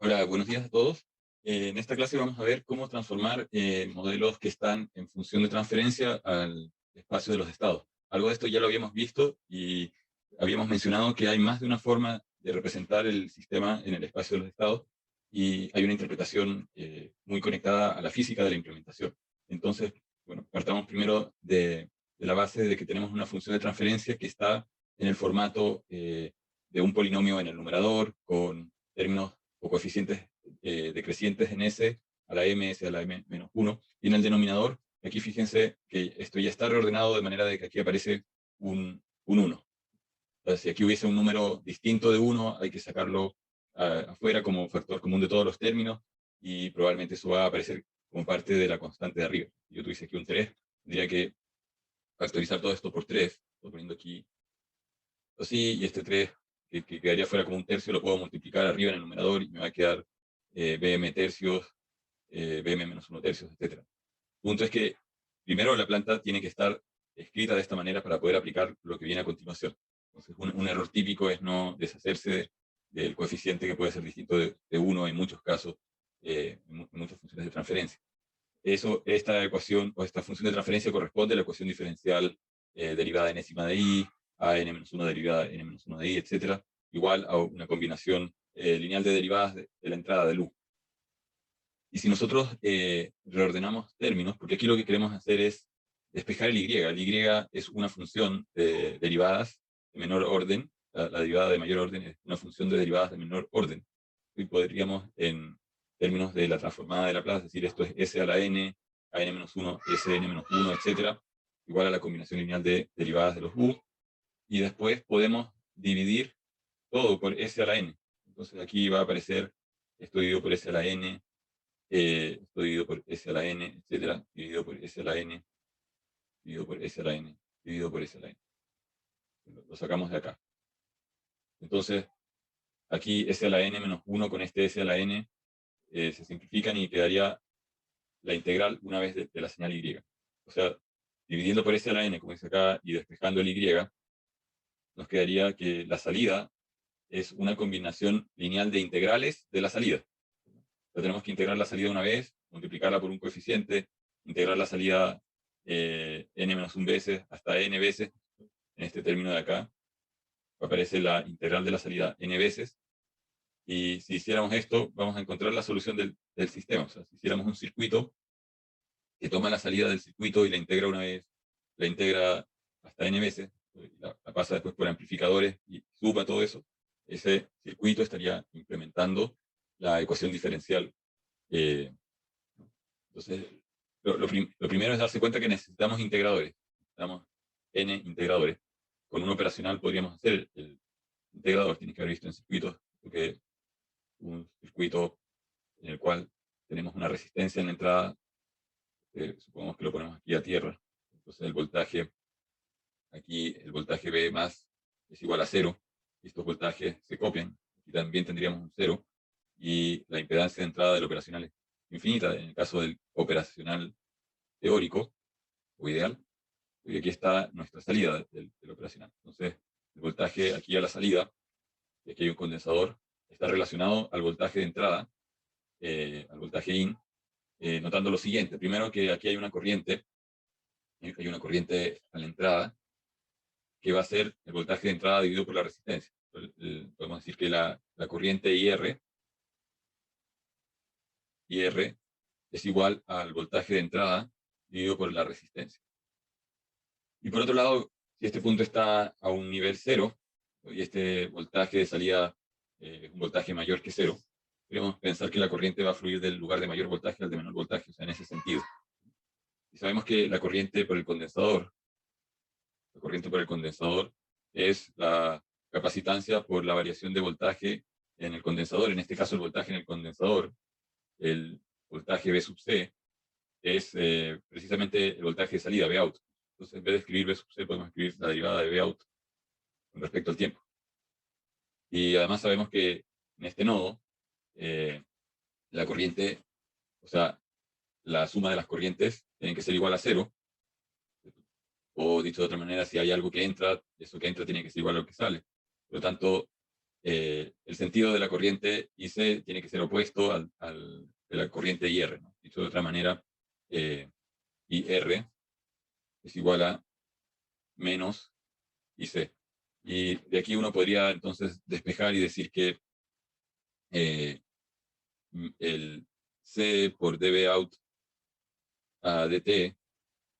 Hola, buenos días a todos. En esta clase vamos a ver cómo transformar modelos que están en función de transferencia al espacio de los estados. Algo de esto ya lo habíamos visto y habíamos mencionado que hay más de una forma de representar el sistema en el espacio de los estados y hay una interpretación muy conectada a la física de la implementación. Entonces, bueno, partamos primero de la base de que tenemos una función de transferencia que está en el formato de un polinomio en el numerador con términos o coeficientes decrecientes en S a la M, S a la M menos 1, y en el denominador, aquí fíjense que esto ya está reordenado de manera de que aquí aparece un 1. Entonces, si aquí hubiese un número distinto de 1, hay que sacarlo afuera como factor común de todos los términos, y probablemente eso va a aparecer como parte de la constante de arriba. Si yo tuviese aquí un 3, tendría que factorizar todo esto por 3, estoy poniendo aquí así, y este 3 que quedaría fuera como un tercio, lo puedo multiplicar arriba en el numerador y me va a quedar bm tercios, bm menos 1 tercios, etc. El punto es que primero la planta tiene que estar escrita de esta manera para poder aplicar lo que viene a continuación. Entonces, un error típico es no deshacerse del coeficiente que puede ser distinto de 1 en muchos casos, en muchas funciones de transferencia. Esta ecuación o esta función de transferencia corresponde a la ecuación diferencial derivada enésima de i, a n-1 derivada n-1 de i, etc., igual a una combinación lineal de derivadas de la entrada del u. Y si nosotros reordenamos términos, porque aquí lo que queremos hacer es despejar el y. El y es una función de derivadas de menor orden, la derivada de mayor orden es una función de derivadas de menor orden. Y podríamos, en términos de la transformada de Laplace, decir esto es s a la n, a n-1, sn-1, etc., igual a la combinación lineal de derivadas de los u, y después podemos dividir todo por s a la n. Entonces aquí va a aparecer esto dividido por s a la n, esto dividido por s a la n, etcétera, dividido por s a la n, dividido por s a la n, dividido por s a la n. Lo sacamos de acá. Entonces, aquí s a la n menos 1 con este s a la n se simplifican y quedaría la integral una vez de la señal y. O sea, dividiendo por s a la n, como dice acá, y despejando el y, nos quedaría que la salida es una combinación lineal de integrales de la salida. Entonces, tenemos que integrar la salida una vez, multiplicarla por un coeficiente, integrar la salida n-1 veces hasta n veces. En este término de acá aparece la integral de la salida n veces. Y si hiciéramos esto, vamos a encontrar la solución del sistema. O sea, si hiciéramos un circuito que toma la salida del circuito y la integra una vez, la integra hasta n veces, la pasa después por amplificadores y suma todo eso, ese circuito estaría implementando la ecuación diferencial. Entonces, lo primero es darse cuenta que necesitamos integradores. Necesitamos n integradores. Con un operacional podríamos hacer el integrador. Tienes que haber visto en circuitos que un circuito en el cual tenemos una resistencia en la entrada. Supongamos que lo ponemos aquí a tierra. Entonces el voltaje, aquí el voltaje V más es igual a 0. Y estos voltajes se copian. Aquí también tendríamos un 0. Y la impedancia de entrada del operacional es infinita. En el caso del operacional teórico o ideal, y aquí está nuestra salida del operacional. Entonces, el voltaje aquí a la salida, y aquí hay un condensador, está relacionado al voltaje de entrada, al voltaje in, notando lo siguiente. Primero que aquí hay una corriente a la entrada, que va a ser el voltaje de entrada dividido por la resistencia. Podemos decir que la corriente IR es igual al voltaje de entrada dividido por la resistencia. Y por otro lado, si este punto está a un nivel 0, y este voltaje de salida es un voltaje mayor que 0, podemos pensar que la corriente va a fluir del lugar de mayor voltaje al de menor voltaje, o sea, en ese sentido. Y sabemos que la corriente por el condensador es la capacitancia por la variación de voltaje en el condensador. En este caso, el voltaje en el condensador, el voltaje V sub C, es precisamente el voltaje de salida, Vout. Entonces, en vez de escribir V sub C, podemos escribir la derivada de Vout con respecto al tiempo. Y además sabemos que en este nodo, la corriente, o sea, la suma de las corrientes tiene que ser igual a 0. O dicho de otra manera, si hay algo que entra, eso que entra tiene que ser igual a lo que sale. Por lo tanto, el sentido de la corriente IC tiene que ser opuesto de la corriente IR, ¿no? Dicho de otra manera, IR es igual a menos IC. Y de aquí uno podría entonces despejar y decir que el C por dB out a dt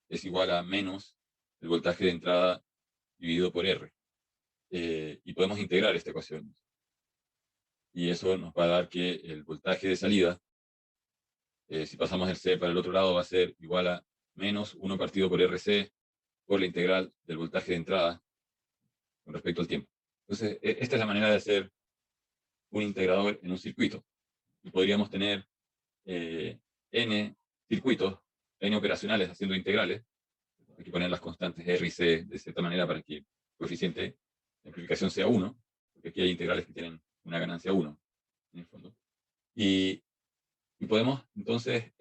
es igual a menos el voltaje de entrada dividido por R. Y podemos integrar esta ecuación. Y eso nos va a dar que el voltaje de salida, si pasamos el C para el otro lado, va a ser igual a menos 1 partido por RC por la integral del voltaje de entrada con respecto al tiempo. Entonces, esta es la manera de hacer un integrador en un circuito. Y podríamos tener n circuitos, n operacionales haciendo integrales. Hay que poner las constantes R y C de cierta manera para que el coeficiente de amplificación sea 1, porque aquí hay integrales que tienen una ganancia 1, en el fondo. Y podemos entonces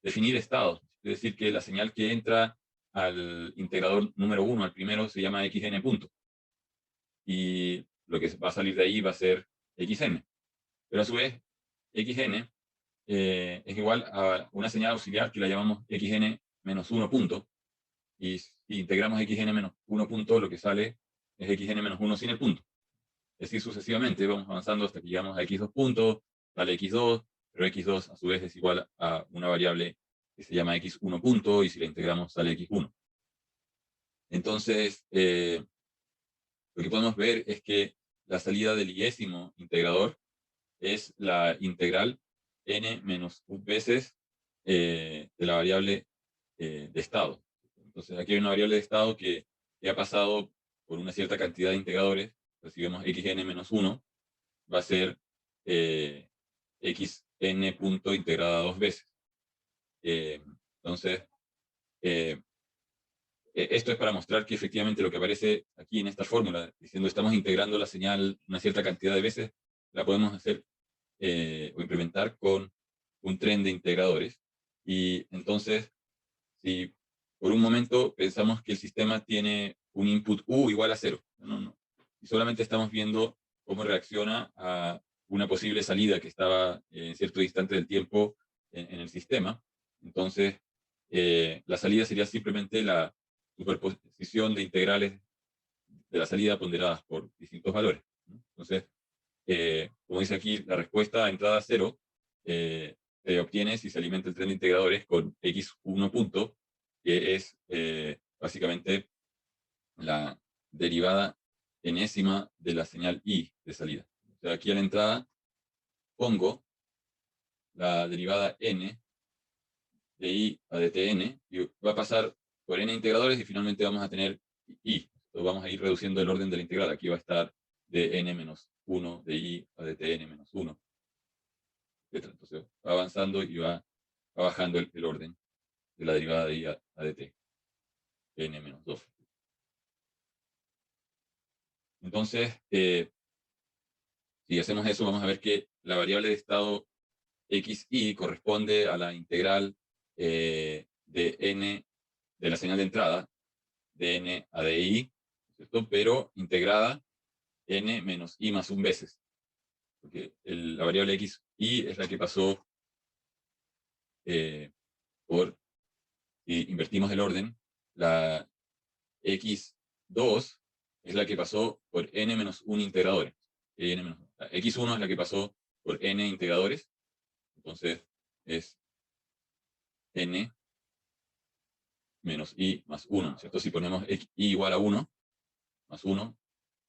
definir estados, es decir, que la señal que entra al integrador número 1, al primero, se llama xn punto. Y lo que va a salir de ahí va a ser xn. Pero a su vez, xn es igual a una señal auxiliar que la llamamos xn menos 1 punto. Y si integramos xn menos 1 punto, lo que sale es xn menos 1 sin el punto. Es decir, sucesivamente vamos avanzando hasta que llegamos a x2 puntos, sale x2, pero x2 a su vez es igual a una variable que se llama x1 punto, y si la integramos sale x1. Entonces, lo que podemos ver es que la salida del y-ésimo integrador es la integral n menos u veces de la variable de estado. Entonces, aquí hay una variable de estado que ha pasado por una cierta cantidad de integradores. Entonces, si vemos xn menos 1, va a ser xn punto integrada 2 veces. Entonces, esto es para mostrar que efectivamente lo que aparece aquí en esta fórmula, diciendo estamos integrando la señal una cierta cantidad de veces, la podemos hacer o implementar con un tren de integradores. Y entonces, si por un momento pensamos que el sistema tiene un input U igual a 0, y solamente estamos viendo cómo reacciona a una posible salida que estaba en cierto instante del tiempo en el sistema, entonces la salida sería simplemente la superposición de integrales de la salida ponderadas por distintos valores, ¿no? Entonces, como dice aquí, la respuesta a entrada 0 se obtiene si se alimenta el tren de integradores con x1 punto, que es básicamente la derivada enésima de la señal i de salida. O sea, aquí a la entrada pongo la derivada n de i a dtn, y va a pasar por n integradores y finalmente vamos a tener i. Entonces vamos a ir reduciendo el orden de la integral. Aquí va a estar de n menos 1 de i a dtn menos 1. Entonces va avanzando y va bajando el orden de la derivada de i a dt, n menos 2. Entonces, si hacemos eso, vamos a ver que la variable de estado xi corresponde a la integral de n de la señal de entrada, de n a di, ¿cierto? Pero integrada n menos i más 1 veces. Porque la variable xi es la que pasó por, si invertimos el orden, la x2 es la que pasó por n menos 1 integradores. X1 es la que pasó por n integradores, entonces es n menos i más 1, ¿cierto? Si ponemos i igual a 1, más 1,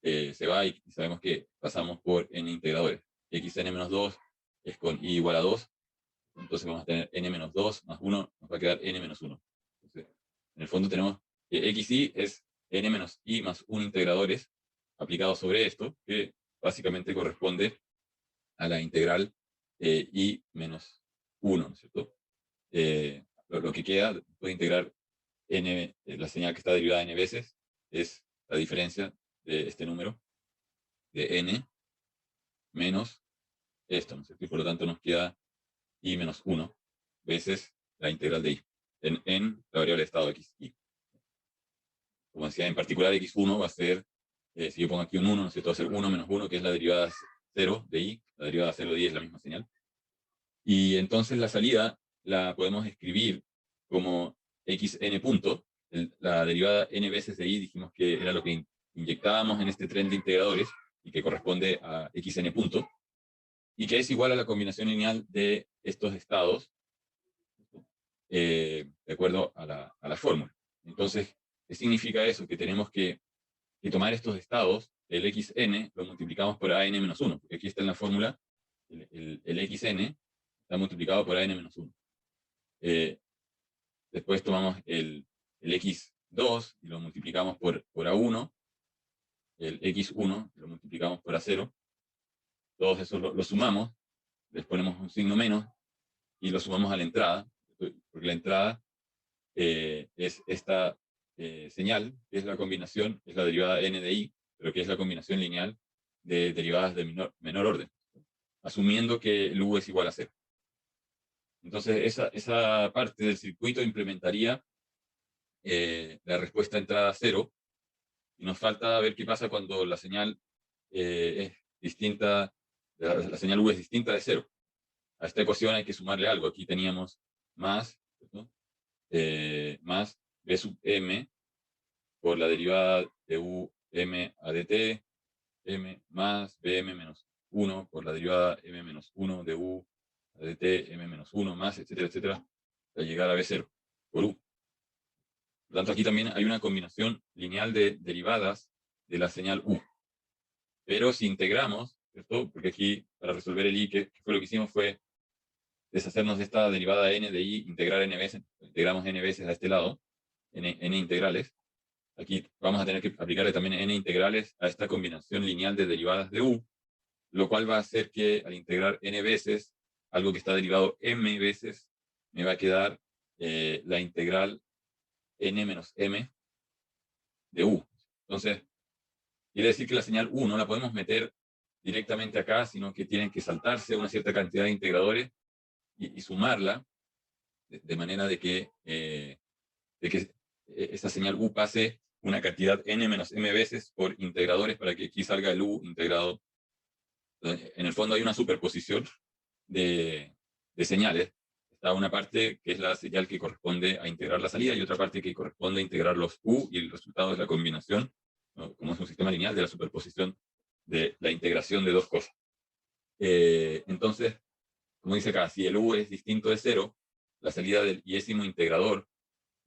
se va y sabemos que pasamos por n integradores. Xn menos 2 es con i igual a 2, entonces vamos a tener n menos 2 más 1, nos va a quedar n menos 1. Entonces, en el fondo tenemos que xi es n menos i más 1 integradores aplicados sobre esto, que básicamente corresponde a la integral i menos 1, ¿no es cierto? Lo que queda, después de integrar n, la señal que está derivada n veces, es la diferencia de este número, de n, menos esto, ¿no es cierto? Y por lo tanto nos queda i menos 1 veces la integral de i, en la variable de estado xi. Como decía, en particular x1 va a ser Si yo pongo aquí un 1, ¿no es cierto? Va a ser 1 menos 1, que es la derivada 0 de i. La derivada 0 de i es la misma señal. Y entonces la salida la podemos escribir como xn punto. La derivada n veces de i dijimos que era lo que inyectábamos en este tren de integradores y que corresponde a xn punto, y que es igual a la combinación lineal de estos estados, de acuerdo a la fórmula. Entonces, ¿qué significa eso? Que tenemos que tomar estos estados, el xn, lo multiplicamos por an-1, porque aquí está en la fórmula, el xn está multiplicado por an-1. Después tomamos el x2 y lo multiplicamos por A1, el x1 lo multiplicamos por A0, todos esos lo sumamos, les ponemos un signo menos y lo sumamos a la entrada, porque la entrada es esta señal, que es la combinación, es la derivada n de i, pero que es la combinación lineal de derivadas de menor orden, asumiendo que el u es igual a 0. Entonces, esa parte del circuito implementaría la respuesta entrada 0, y nos falta ver qué pasa cuando la señal es distinta, la señal u es distinta de 0. A esta ecuación hay que sumarle algo. Aquí teníamos más, ¿no? Más b sub m por la derivada de u m a dt, m más bm menos 1 por la derivada m menos 1 de u a dt, m menos 1 más, etcétera, etcétera, hasta llegar a b0 por u. Por lo tanto, aquí también hay una combinación lineal de derivadas de la señal u. Pero si integramos, ¿cierto? Porque aquí, para resolver el i, que fue lo que hicimos fue deshacernos de esta derivada n de i, integrar n veces, integramos n veces a este lado, n integrales. Aquí vamos a tener que aplicarle también n integrales a esta combinación lineal de derivadas de u, lo cual va a hacer que al integrar n veces, algo que está derivado m veces, me va a quedar la integral n menos m de u. Entonces, quiere decir que la señal u no la podemos meter directamente acá, sino que tienen que saltarse una cierta cantidad de integradores y sumarla, de manera de que esa señal u pase una cantidad n menos m veces por integradores para que aquí salga el u integrado. En el fondo hay una superposición de señales. Está una parte que es la señal que corresponde a integrar la salida y otra parte que corresponde a integrar los u, y el resultado es la combinación, ¿no? Como es un sistema lineal, de la superposición de la integración de dos cosas. Entonces, como dice acá, si el u es distinto de 0, la salida del iésimo integrador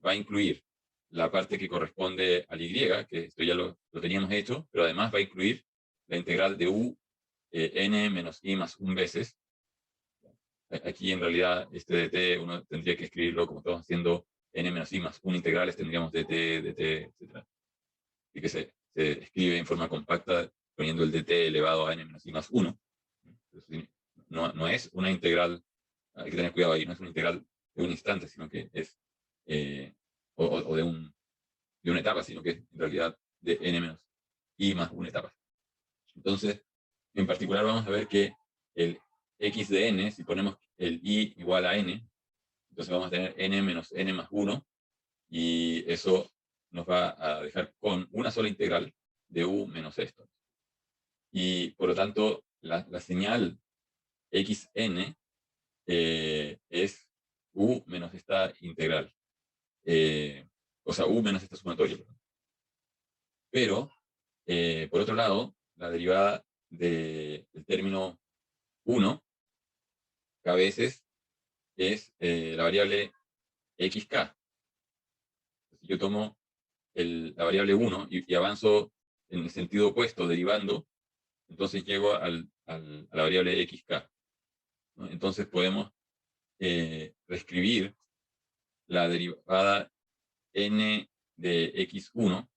va a incluir la parte que corresponde al y, que esto ya lo teníamos hecho, pero además va a incluir la integral de u n menos i más 1 veces. Aquí en realidad este dt uno tendría que escribirlo como estamos haciendo n menos i más 1 integrales, tendríamos dt, etc. Y que se escribe en forma compacta poniendo el dt elevado a n menos i más 1. No es una integral, hay que tener cuidado ahí, no es una integral de un instante, sino que es o de una etapa, sino que en realidad de n menos i más una etapa. Entonces, en particular vamos a ver que el x de n, si ponemos el i igual a n, entonces vamos a tener n menos n más 1, y eso nos va a dejar con una sola integral de u menos esto. Y por lo tanto, la señal xn es u menos esta integral. O sea, u menos esta sumatoria. Pero, por otro lado, la derivada del término 1, que a veces es la variable xk. Si yo tomo la variable 1 y avanzo en el sentido opuesto, derivando, entonces llego a la variable xk, ¿no? Entonces podemos reescribir la derivada n de x1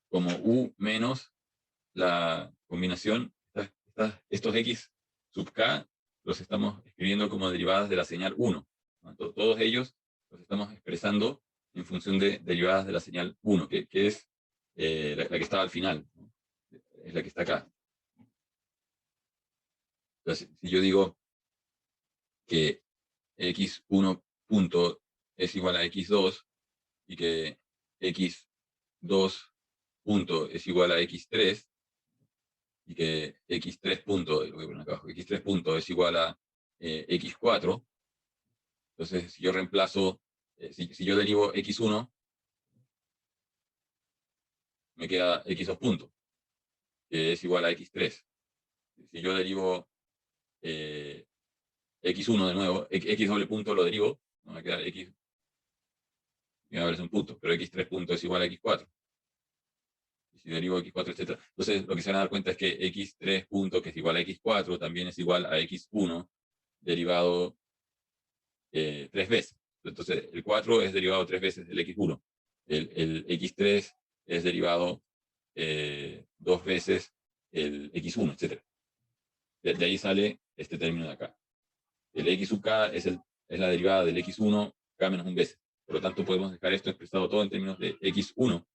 como u menos la combinación, estos x sub k los estamos escribiendo como derivadas de la señal 1, ¿no? Todos ellos los estamos expresando en función de derivadas de la señal 1, que es la que estaba al final, ¿no? Es la que está acá. Entonces, si yo digo que x1 punto es igual a x2 y que x2 punto es igual a x3, y que x3 punto, lo voy a poner acá abajo, x3 punto es igual a x4, entonces si yo reemplazo, si yo derivo x1, me queda x2 punto, que es igual a x3. Si yo derivo x1 de nuevo, x doble punto lo derivo, no me va a quedar x, me va a aparecer un punto, pero x3 punto es igual a x4. Y si derivo x4, etc. Entonces, lo que se van a dar cuenta es que x3 punto, que es igual a x4, también es igual a x1, derivado 3 veces. Entonces, el 4 es derivado 3 veces del x1. El x3 es derivado 2 veces el x1, etc. De ahí sale este término de acá. El x sub k es la derivada del x1, k menos 1 veces. Por lo tanto, podemos dejar esto expresado todo en términos de x1.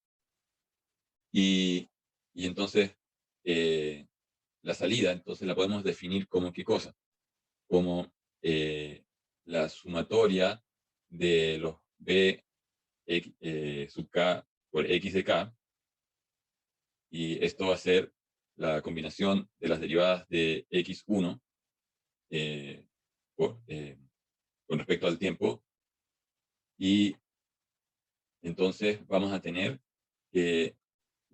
Y entonces, la salida, entonces la podemos definir como ¿qué cosa? Como la sumatoria de los b sub k por x de k, y esto va a ser la combinación de las derivadas de x1 con respecto al tiempo, y entonces vamos a tener que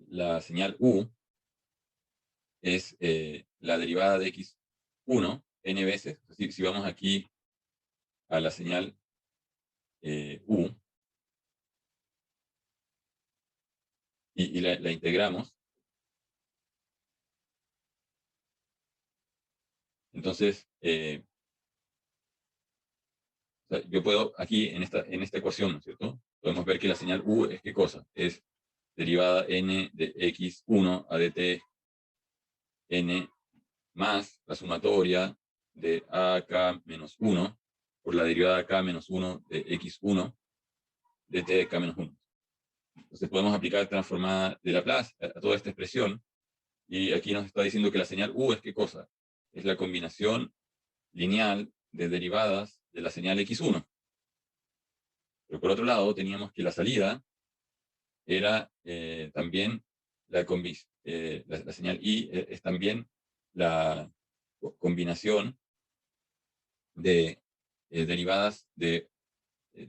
la señal u es la derivada de x1 n veces. Si vamos aquí a la señal u y la integramos, entonces o sea, yo puedo aquí en esta ecuación, ¿no es cierto? Podemos ver que la señal u es ¿qué cosa? Es derivada n de x1 a dt n más la sumatoria de ak menos 1 por la derivada de k menos 1 de x1 dt de k menos 1. Entonces podemos aplicar transformada de Laplace a toda esta expresión, y aquí nos está diciendo que la señal u es ¿qué cosa? Es la combinación lineal de derivadas de la señal x1. Pero por otro lado teníamos que la salida era también la señal i es también la combinación de derivadas de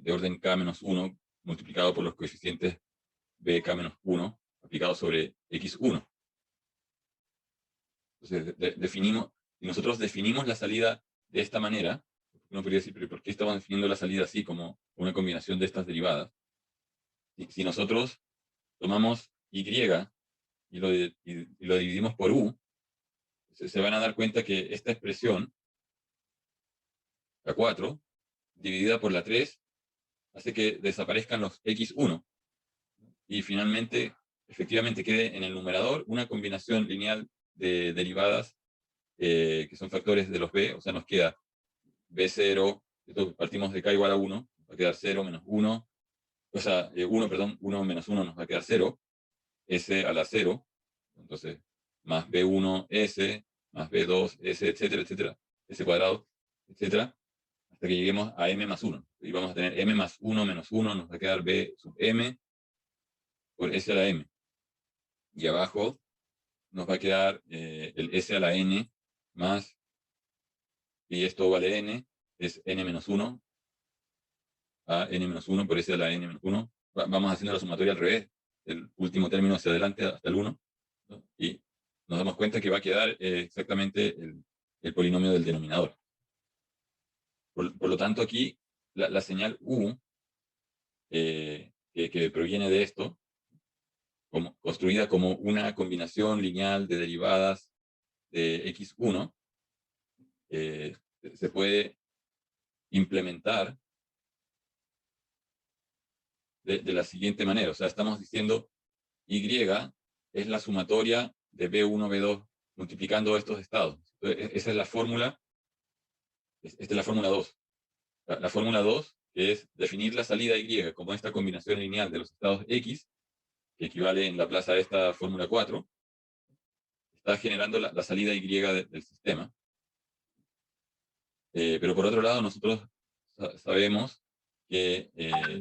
orden k-1 multiplicado por los coeficientes bk-1 aplicado sobre x1. Entonces y nosotros definimos la salida de esta manera. Uno podría decir, pero ¿por qué estamos definiendo la salida así, como una combinación de estas derivadas? Si nosotros tomamos y lo dividimos por u, se van a dar cuenta que esta expresión, la 4, dividida por la 3, hace que desaparezcan los x1, y finalmente, efectivamente, quede en el numerador una combinación lineal de derivadas que son factores de los b. O sea, nos queda b0, partimos de k igual a 1, va a quedar 0 menos 1, o sea, 1 menos 1 nos va a quedar 0, s a la 0, entonces, más b1s, más b2s, etcétera, etcétera, s cuadrado, etcétera, hasta que lleguemos a m más 1. Y vamos a tener m más 1 menos 1, nos va a quedar b sub m por s a la m. Y abajo nos va a quedar el s a la n más, y esto vale n, es n menos 1 a n menos 1 por s a la n menos 1. Vamos haciendo la sumatoria al revés, el último término hacia adelante hasta el 1, ¿no? Y nos damos cuenta que va a quedar exactamente el polinomio del denominador. Por lo tanto, aquí la señal u que proviene de esto, construida como una combinación lineal de derivadas de x1, se puede implementar de la siguiente manera. O sea, estamos diciendo y es la sumatoria de b1, b2, multiplicando estos estados. Entonces, esa es la fórmula. Esta es la fórmula 2. La fórmula 2 es definir la salida y como esta combinación lineal de los estados x, que equivale en Laplace a esta fórmula 4, está generando la salida y del sistema. Pero por otro lado, nosotros sabemos que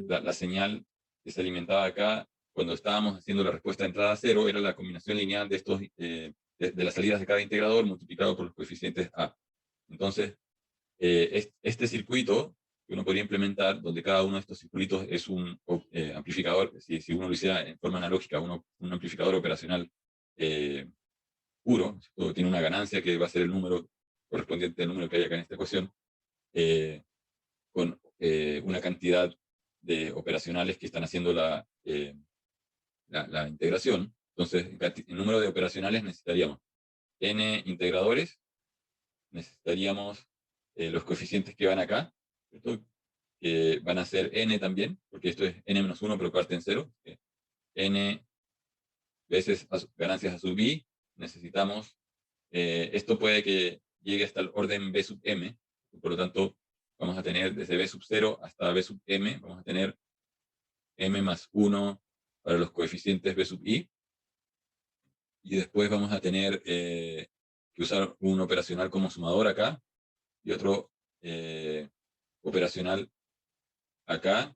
la señal que se alimentaba acá cuando estábamos haciendo la respuesta de entrada a cero, era la combinación lineal de, estos, de las salidas de cada integrador multiplicado por los coeficientes A. Entonces, este circuito que uno podría implementar, donde cada uno de estos circuitos es un amplificador, si uno lo hiciera en forma analógica, un amplificador operacional puro, ¿cierto? Tiene una ganancia que va a ser el número correspondiente al número que hay acá en esta ecuación, con una cantidad de operacionales que están haciendo la integración. Entonces, en número de operacionales necesitaríamos n integradores, necesitaríamos los coeficientes que van acá, ¿cierto? Que van a ser n también, porque esto es n-1, pero parte en 0. N veces ganancias a sub i, necesitamos, esto puede que llegue hasta el orden b sub m, por lo tanto, vamos a tener desde b sub 0 hasta b sub m, vamos a tener m más 1 para los coeficientes b sub i, y después vamos a tener que usar un operacional como sumador acá, y otro operacional acá,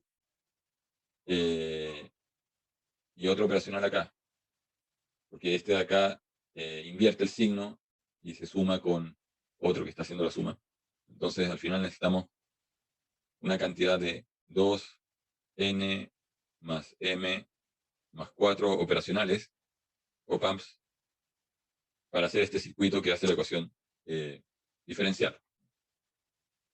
y otro operacional acá, porque este de acá invierte el signo y se suma con otro que está haciendo la suma. Entonces, al final necesitamos una cantidad de 2n más m más 4 operacionales, op-amps, para hacer este circuito que hace la ecuación diferencial.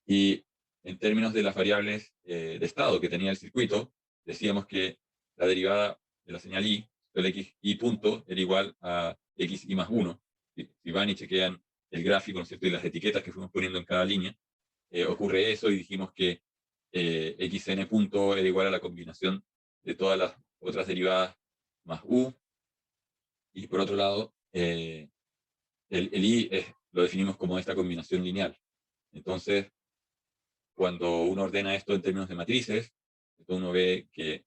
Y en términos de las variables de estado que tenía el circuito, decíamos que la derivada de la señal i, el xi punto, era igual a xi más 1. Si van y chequean el gráfico, ¿no es cierto?, y las etiquetas que fuimos poniendo en cada línea, ocurre eso, y dijimos que xn punto era igual a la combinación de todas las otras derivadas más u, y por otro lado, el i lo definimos como esta combinación lineal. Entonces, cuando uno ordena esto en términos de matrices, uno ve que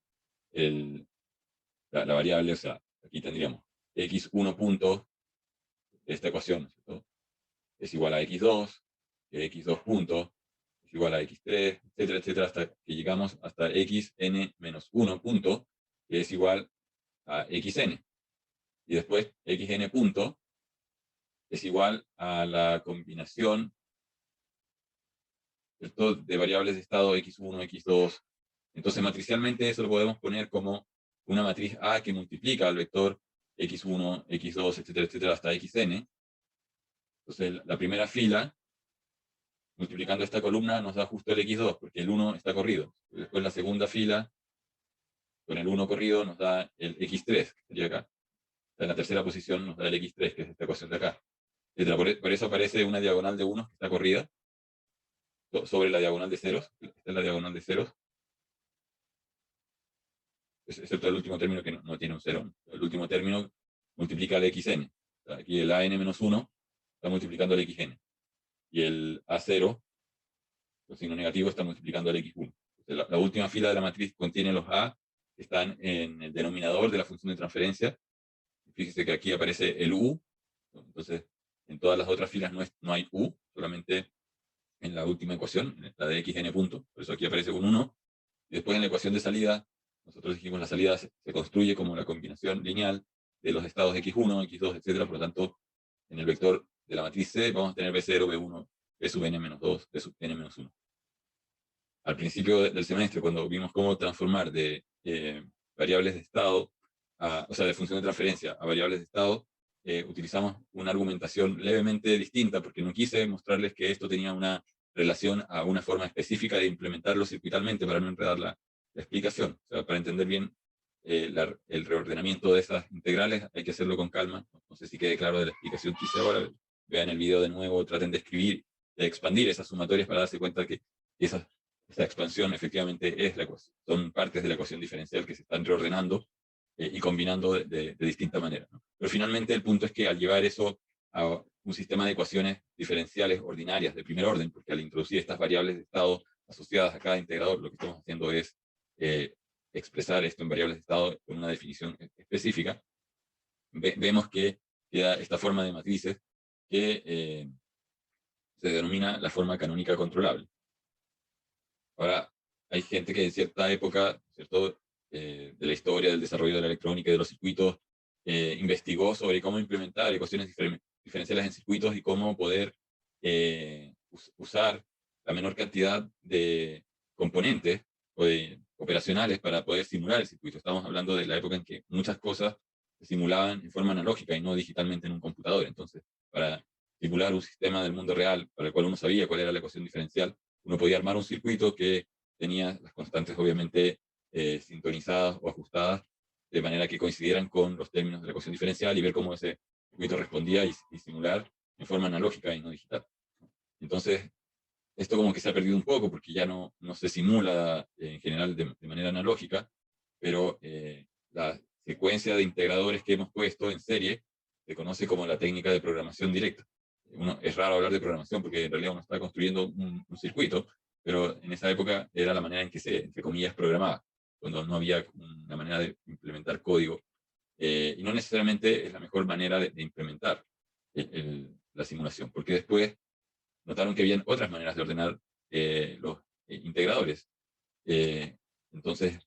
la variable, o sea, aquí tendríamos x1 punto de esta ecuación, ¿cierto?, es igual a x2, que x2 punto es igual a x3, etcétera, etcétera, hasta que llegamos hasta xn menos 1 punto, que es igual a xn. Y después xn punto es igual a la combinación, ¿cierto?, de variables de estado x1, x2. Entonces, matricialmente eso lo podemos poner como una matriz A que multiplica al vector x1, x2, etcétera, etcétera, hasta xn. Entonces, la primera fila, multiplicando esta columna, nos da justo el x2, porque el 1 está corrido. Después la segunda fila, con el 1 corrido, nos da el x3, que sería acá. En la tercera posición nos da el x3, que es esta ecuación de acá. Por eso aparece una diagonal de 1 que está corrida sobre la diagonal de ceros. Esta es la diagonal de ceros, excepto el último término que no tiene un 0. El último término multiplica el xn. Aquí el an-1 está multiplicando el xn. Y el a0, el signo negativo, está multiplicando el x1. La última fila de la matriz contiene los a que están en el denominador de la función de transferencia. Fíjese que aquí aparece el u. Entonces, en todas las otras filas no hay u, solamente en la última ecuación, la de xn punto. Por eso aquí aparece un 1. Y después en la ecuación de salida, nosotros dijimos la salida se construye como la combinación lineal de los estados x1, x2, etc. Por lo tanto, en el vector de la matriz C vamos a tener b0, b1, b sub n menos 2, b sub n menos 1. Al principio del semestre, cuando vimos cómo transformar de variables de estado, o sea, de función de transferencia a variables de estado, utilizamos una argumentación levemente distinta, porque no quise mostrarles que esto tenía una relación a una forma específica de implementarlo circuitalmente para no enredar la explicación. O sea, para entender bien el reordenamiento de esas integrales hay que hacerlo con calma. No sé si quede claro de la explicación que hice ahora. Vean el video de nuevo, traten de escribir, de expandir esas sumatorias para darse cuenta que esa expansión efectivamente es la ecuación. Son partes de la ecuación diferencial que se están reordenando y combinando de distinta manera, ¿no? Pero finalmente el punto es que al llevar eso a un sistema de ecuaciones diferenciales ordinarias de primer orden, porque al introducir estas variables de estado asociadas a cada integrador, lo que estamos haciendo es expresar esto en variables de estado con una definición específica, vemos que queda esta forma de matrices que se denomina la forma canónica controlable. Ahora, hay gente que en cierta época, ¿cierto?, de la historia del desarrollo de la electrónica y de los circuitos, investigó sobre cómo implementar ecuaciones diferenciales en circuitos y cómo poder usar la menor cantidad de componentes o de operacionales para poder simular el circuito. Estamos hablando de la época en que muchas cosas se simulaban en forma analógica y no digitalmente en un computador. Entonces, para simular un sistema del mundo real para el cual uno sabía cuál era la ecuación diferencial, uno podía armar un circuito que tenía las constantes obviamente sintonizadas o ajustadas de manera que coincidieran con los términos de la ecuación diferencial y ver cómo ese circuito respondía y simular en forma analógica y no digital. Entonces, esto como que se ha perdido un poco porque ya no se simula en general de manera analógica, pero la secuencia de integradores que hemos puesto en serie se conoce como la técnica de programación directa. Es raro hablar de programación porque en realidad uno está construyendo un circuito, pero en esa época era la manera en que se, entre comillas, programaba, cuando no había una manera de implementar código. Y no necesariamente es la mejor manera de implementar la simulación, porque después notaron que habían otras maneras de ordenar los integradores. Eh, entonces,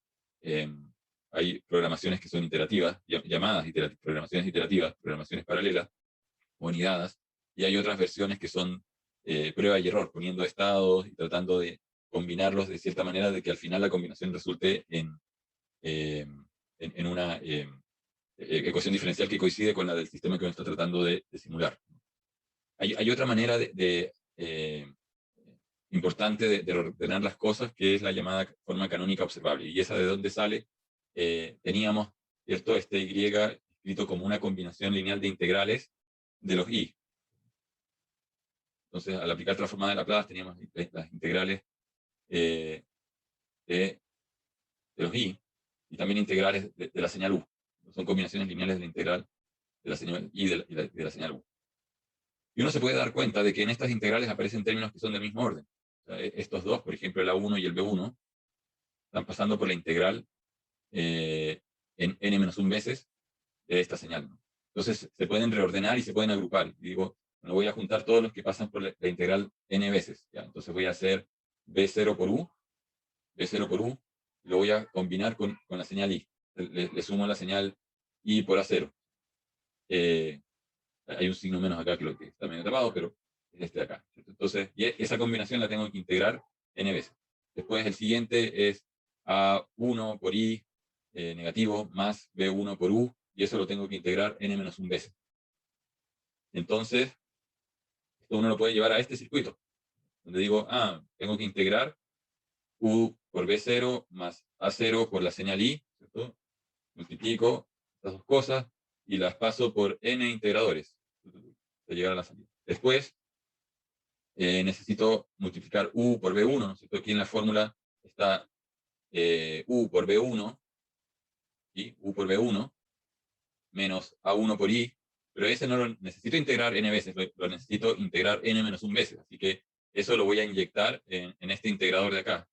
hay programaciones que son iterativas, llamadas programaciones iterativas, programaciones paralelas o anidadas, y hay otras versiones que son prueba y error, poniendo estados y tratando de combinarlos de cierta manera de que al final la combinación resulte en una ecuación diferencial que coincide con la del sistema que uno está tratando de simular. Hay otra manera importante de ordenar las cosas, que es la llamada forma canónica observable. ¿Y esa de dónde sale? Teníamos, ¿cierto?, este y escrito como una combinación lineal de integrales de los y. Entonces, al aplicar transformada de Laplace, teníamos las integrales de los y también integrales de la señal u. Son combinaciones lineales de la integral de la señal y de la señal u. Y uno se puede dar cuenta de que en estas integrales aparecen términos que son del mismo orden. O sea, estos dos, por ejemplo, el A1 y el B1, están pasando por la integral en n-1 veces de esta señal, ¿no? Entonces se pueden reordenar y se pueden agrupar. Y digo, bueno, voy a juntar todos los que pasan por la integral n veces. ¿Ya? Entonces voy a hacer B0 por U, B0 por U, y lo voy a combinar con la señal I. Le sumo la señal I por A0. Hay un signo menos acá que lo que está medio tapado, pero es este de acá. Entonces, y esa combinación la tengo que integrar n veces. Después el siguiente es A1 por I negativo más B1 por U, y eso lo tengo que integrar n-1 veces. Entonces, esto uno lo puede llevar a este circuito, donde digo, tengo que integrar U por B0 más A0 por la señal I, ¿cierto? Multiplico estas dos cosas y las paso por n integradores para llegar a la salida. Después, necesito multiplicar U por B1, ¿no es cierto? Aquí en la fórmula está U por B1, y U por B1, menos A1 por I, pero ese no lo necesito integrar n veces, lo necesito integrar n-1 veces, así que eso lo voy a inyectar en este integrador de acá,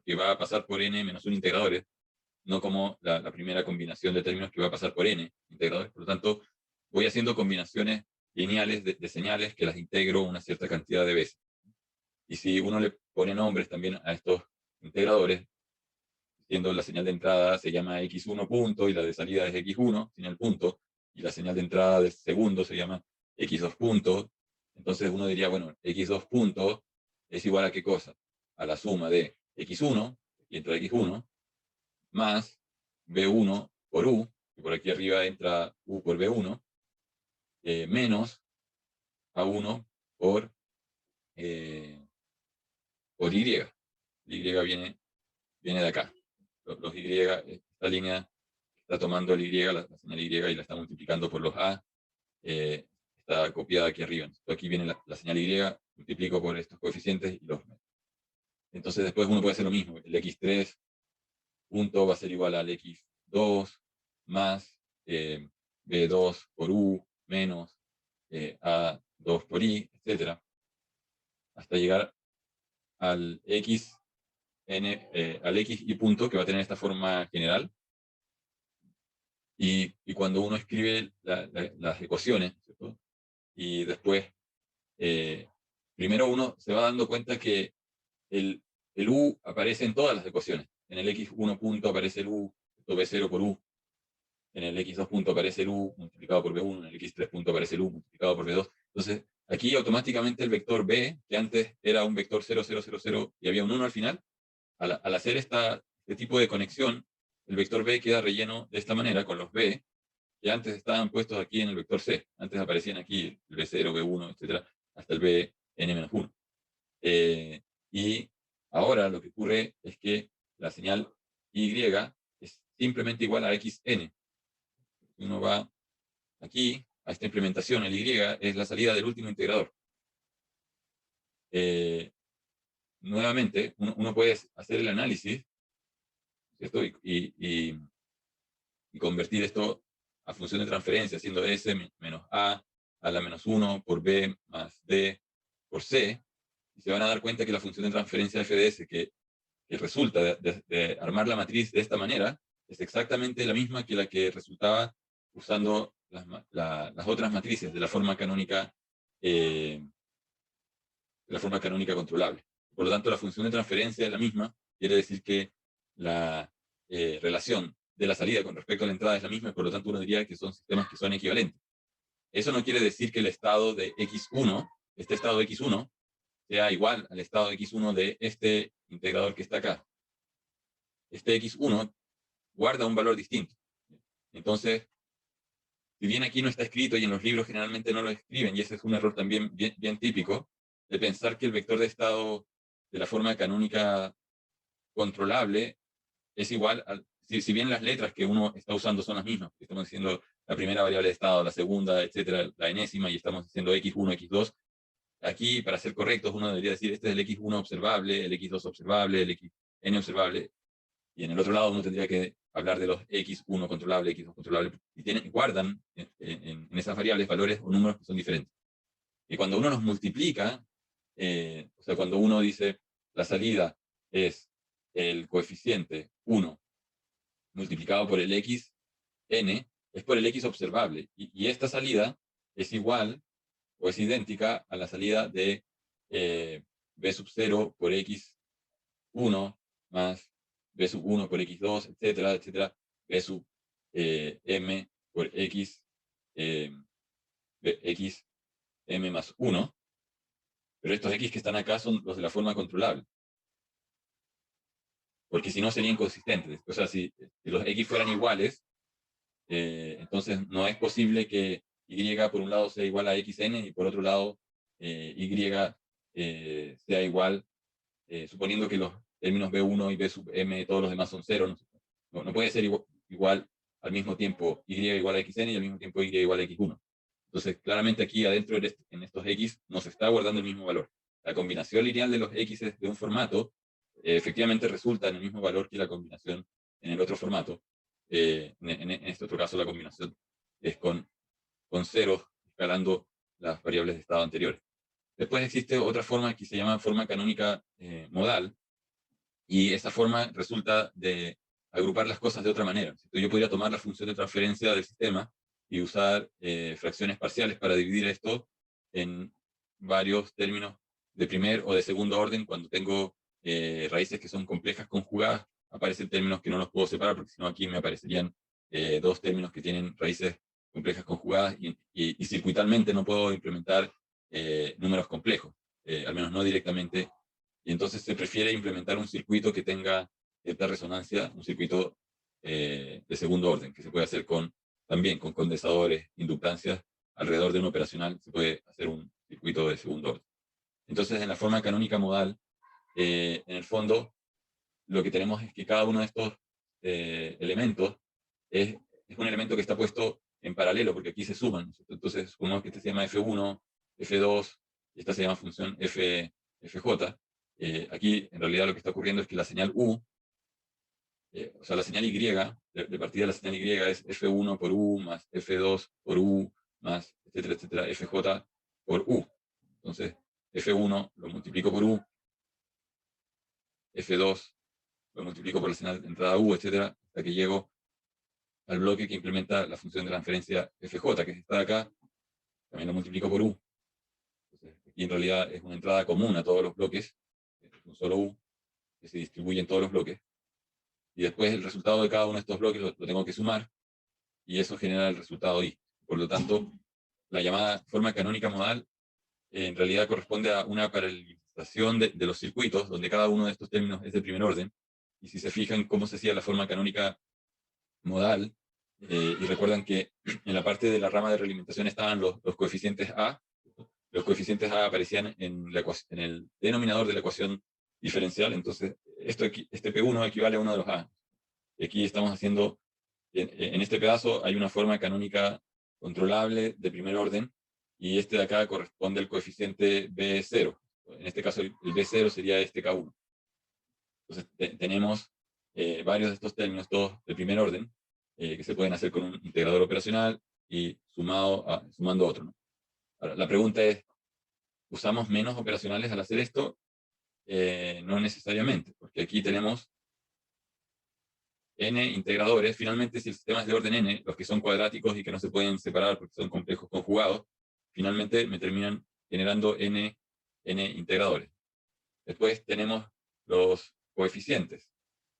que va a pasar por n-1 integradores, no como la primera combinación de términos que va a pasar por n integradores. Por lo tanto, voy haciendo combinaciones lineales de señales que las integro una cierta cantidad de veces. Y si uno le pone nombres también a estos integradores, siendo la señal de entrada se llama x1 punto y la de salida es x1 sin el punto, y la señal de entrada del segundo se llama x2 punto, entonces uno diría, bueno, x2 punto es igual a qué cosa? A la suma de x1, y entra x1, más b1 por u, y por aquí arriba entra u por b1, menos a1 por y. Y viene de acá. Los y, esta línea está tomando el y, la señal y, y la está multiplicando por los a, está copiada aquí arriba. Entonces, aquí viene la señal y, multiplico por estos coeficientes y los meto. Entonces después uno puede hacer lo mismo. El x3 punto va a ser igual al x2 más b2 por u menos a2 por i, etc. Hasta llegar al x y punto, que va a tener esta forma general. Y cuando uno escribe las ecuaciones, ¿cierto? Y después, primero uno se va dando cuenta que el u aparece en todas las ecuaciones. En el x1 punto aparece el u, punto B0 por U, en el X2 punto aparece el U multiplicado por B1, en el X3 punto aparece el U multiplicado por B2. Entonces, aquí automáticamente el vector B, que antes era un vector 0, 0, 0, 0, y había un 1 al final, al hacer este tipo de conexión, el vector B queda relleno de esta manera con los B, que antes estaban puestos aquí en el vector C. Antes aparecían aquí el B0, B1, etcétera, hasta el Bn-1. Y ahora lo que ocurre es que la señal Y es simplemente igual a xn. Uno va aquí, a esta implementación, el Y es la salida del último integrador. Nuevamente, uno puede hacer el análisis, ¿cierto? Y convertir esto a función de transferencia, siendo S menos A a la menos 1 por B más D por C, y se van a dar cuenta que la función de transferencia f de S que resulta de armar la matriz de esta manera es exactamente la misma que la que resultaba usando las otras matrices de la forma canónica controlable. Por lo tanto, la función de transferencia es la misma, quiere decir que la relación de la salida con respecto a la entrada es la misma, y por lo tanto uno diría que son sistemas que son equivalentes. Eso no quiere decir que el estado de X1, este estado de X1, sea igual al estado de X1 de este integrador que está acá. Este X1 guarda un valor distinto. Entonces, si bien aquí no está escrito y en los libros generalmente no lo escriben, y ese es un error también bien típico, de pensar que el vector de estado de la forma canónica controlable es igual, si bien las letras que uno está usando son las mismas, estamos diciendo la primera variable de estado, la segunda, etcétera, la enésima, y estamos diciendo x1, x2, aquí para ser correctos uno debería decir este es el x1 observable, el x2 observable, el xn observable, y en el otro lado uno tendría que hablar de los x1 controlable, x2 controlable, y guardan en esas variables valores o números que son diferentes. Y cuando uno los multiplica, o sea, cuando uno dice la salida es el coeficiente 1 multiplicado por el x n, es por el x observable. Y esta salida es igual o es idéntica a la salida de b sub 0 por x1 más b sub 1 por x2, etcétera, etcétera, b sub m por x m más 1. Pero estos x que están acá son los de la forma controlable. Porque si no serían inconsistentes. O sea, si los x fueran iguales, entonces no es posible que y por un lado sea igual a xn y por otro lado y sea igual, suponiendo que los términos b1 y b sub m, todos los demás son 0. No puede ser igual al mismo tiempo y igual a xn y al mismo tiempo y igual a x1. Entonces, claramente aquí adentro en estos x no se está guardando el mismo valor. La combinación lineal de los x de un formato efectivamente resulta en el mismo valor que la combinación en el otro formato. En este otro caso la combinación es con ceros escalando las variables de estado anteriores. Después existe otra forma que se llama forma canónica modal, y esa forma resulta de agrupar las cosas de otra manera. Yo podría tomar la función de transferencia del sistema y usar fracciones parciales para dividir esto en varios términos de primer o de segundo orden. Cuando tengo raíces que son complejas conjugadas, aparecen términos que no los puedo separar, porque si no aquí me aparecerían dos términos que tienen raíces complejas conjugadas, y circuitalmente no puedo implementar números complejos, al menos no directamente, y entonces se prefiere implementar un circuito que tenga cierta resonancia, un circuito de segundo orden, que se puede hacer también con condensadores, inductancias, alrededor de un operacional se puede hacer un circuito de segundo orden. Entonces, en la forma canónica modal, en el fondo, lo que tenemos es que cada uno de estos elementos es un elemento que está puesto en paralelo, porque aquí se suman. Entonces, supongamos que este se llama F1, F2, y esta se llama función FJ. Aquí, en realidad, lo que está ocurriendo es que la señal U, o sea, la señal Y, de partida la señal Y es F1 por U, más F2 por U, más, etcétera, etcétera, FJ por U. Entonces, F1 lo multiplico por U, F2 lo multiplico por la señal de entrada U, etcétera, hasta que llego al bloque que implementa la función de transferencia FJ, que está acá, también lo multiplico por U. Entonces, aquí en realidad es una entrada común a todos los bloques, es un solo U, que se distribuye en todos los bloques. y después el resultado de cada uno de estos bloques lo tengo que sumar, y eso genera el resultado I. Por lo tanto, la llamada forma canónica modal en realidad corresponde a una paralelización de los circuitos, donde cada uno de estos términos es de primer orden, y si se fijan cómo se hacía la forma canónica modal, y recuerdan que en la parte de la rama de realimentación estaban los coeficientes A. Los coeficientes A aparecían en el denominador de la ecuación diferencial, entonces este P1 equivale a uno de los A. Y aquí estamos haciendo, en este pedazo hay una forma canónica controlable de primer orden, y este de acá corresponde al coeficiente B0. En este caso el B0 sería este K1. Entonces tenemos varios de estos términos, todos de primer orden, que se pueden hacer con un integrador operacional y sumando otro, ¿no? Ahora, la pregunta es, ¿usamos menos operacionales al hacer esto? No necesariamente, porque aquí tenemos n integradores. Finalmente, si el sistema es de orden n, los que son cuadráticos y que no se pueden separar porque son complejos conjugados, finalmente me terminan generando n integradores. Después tenemos los coeficientes.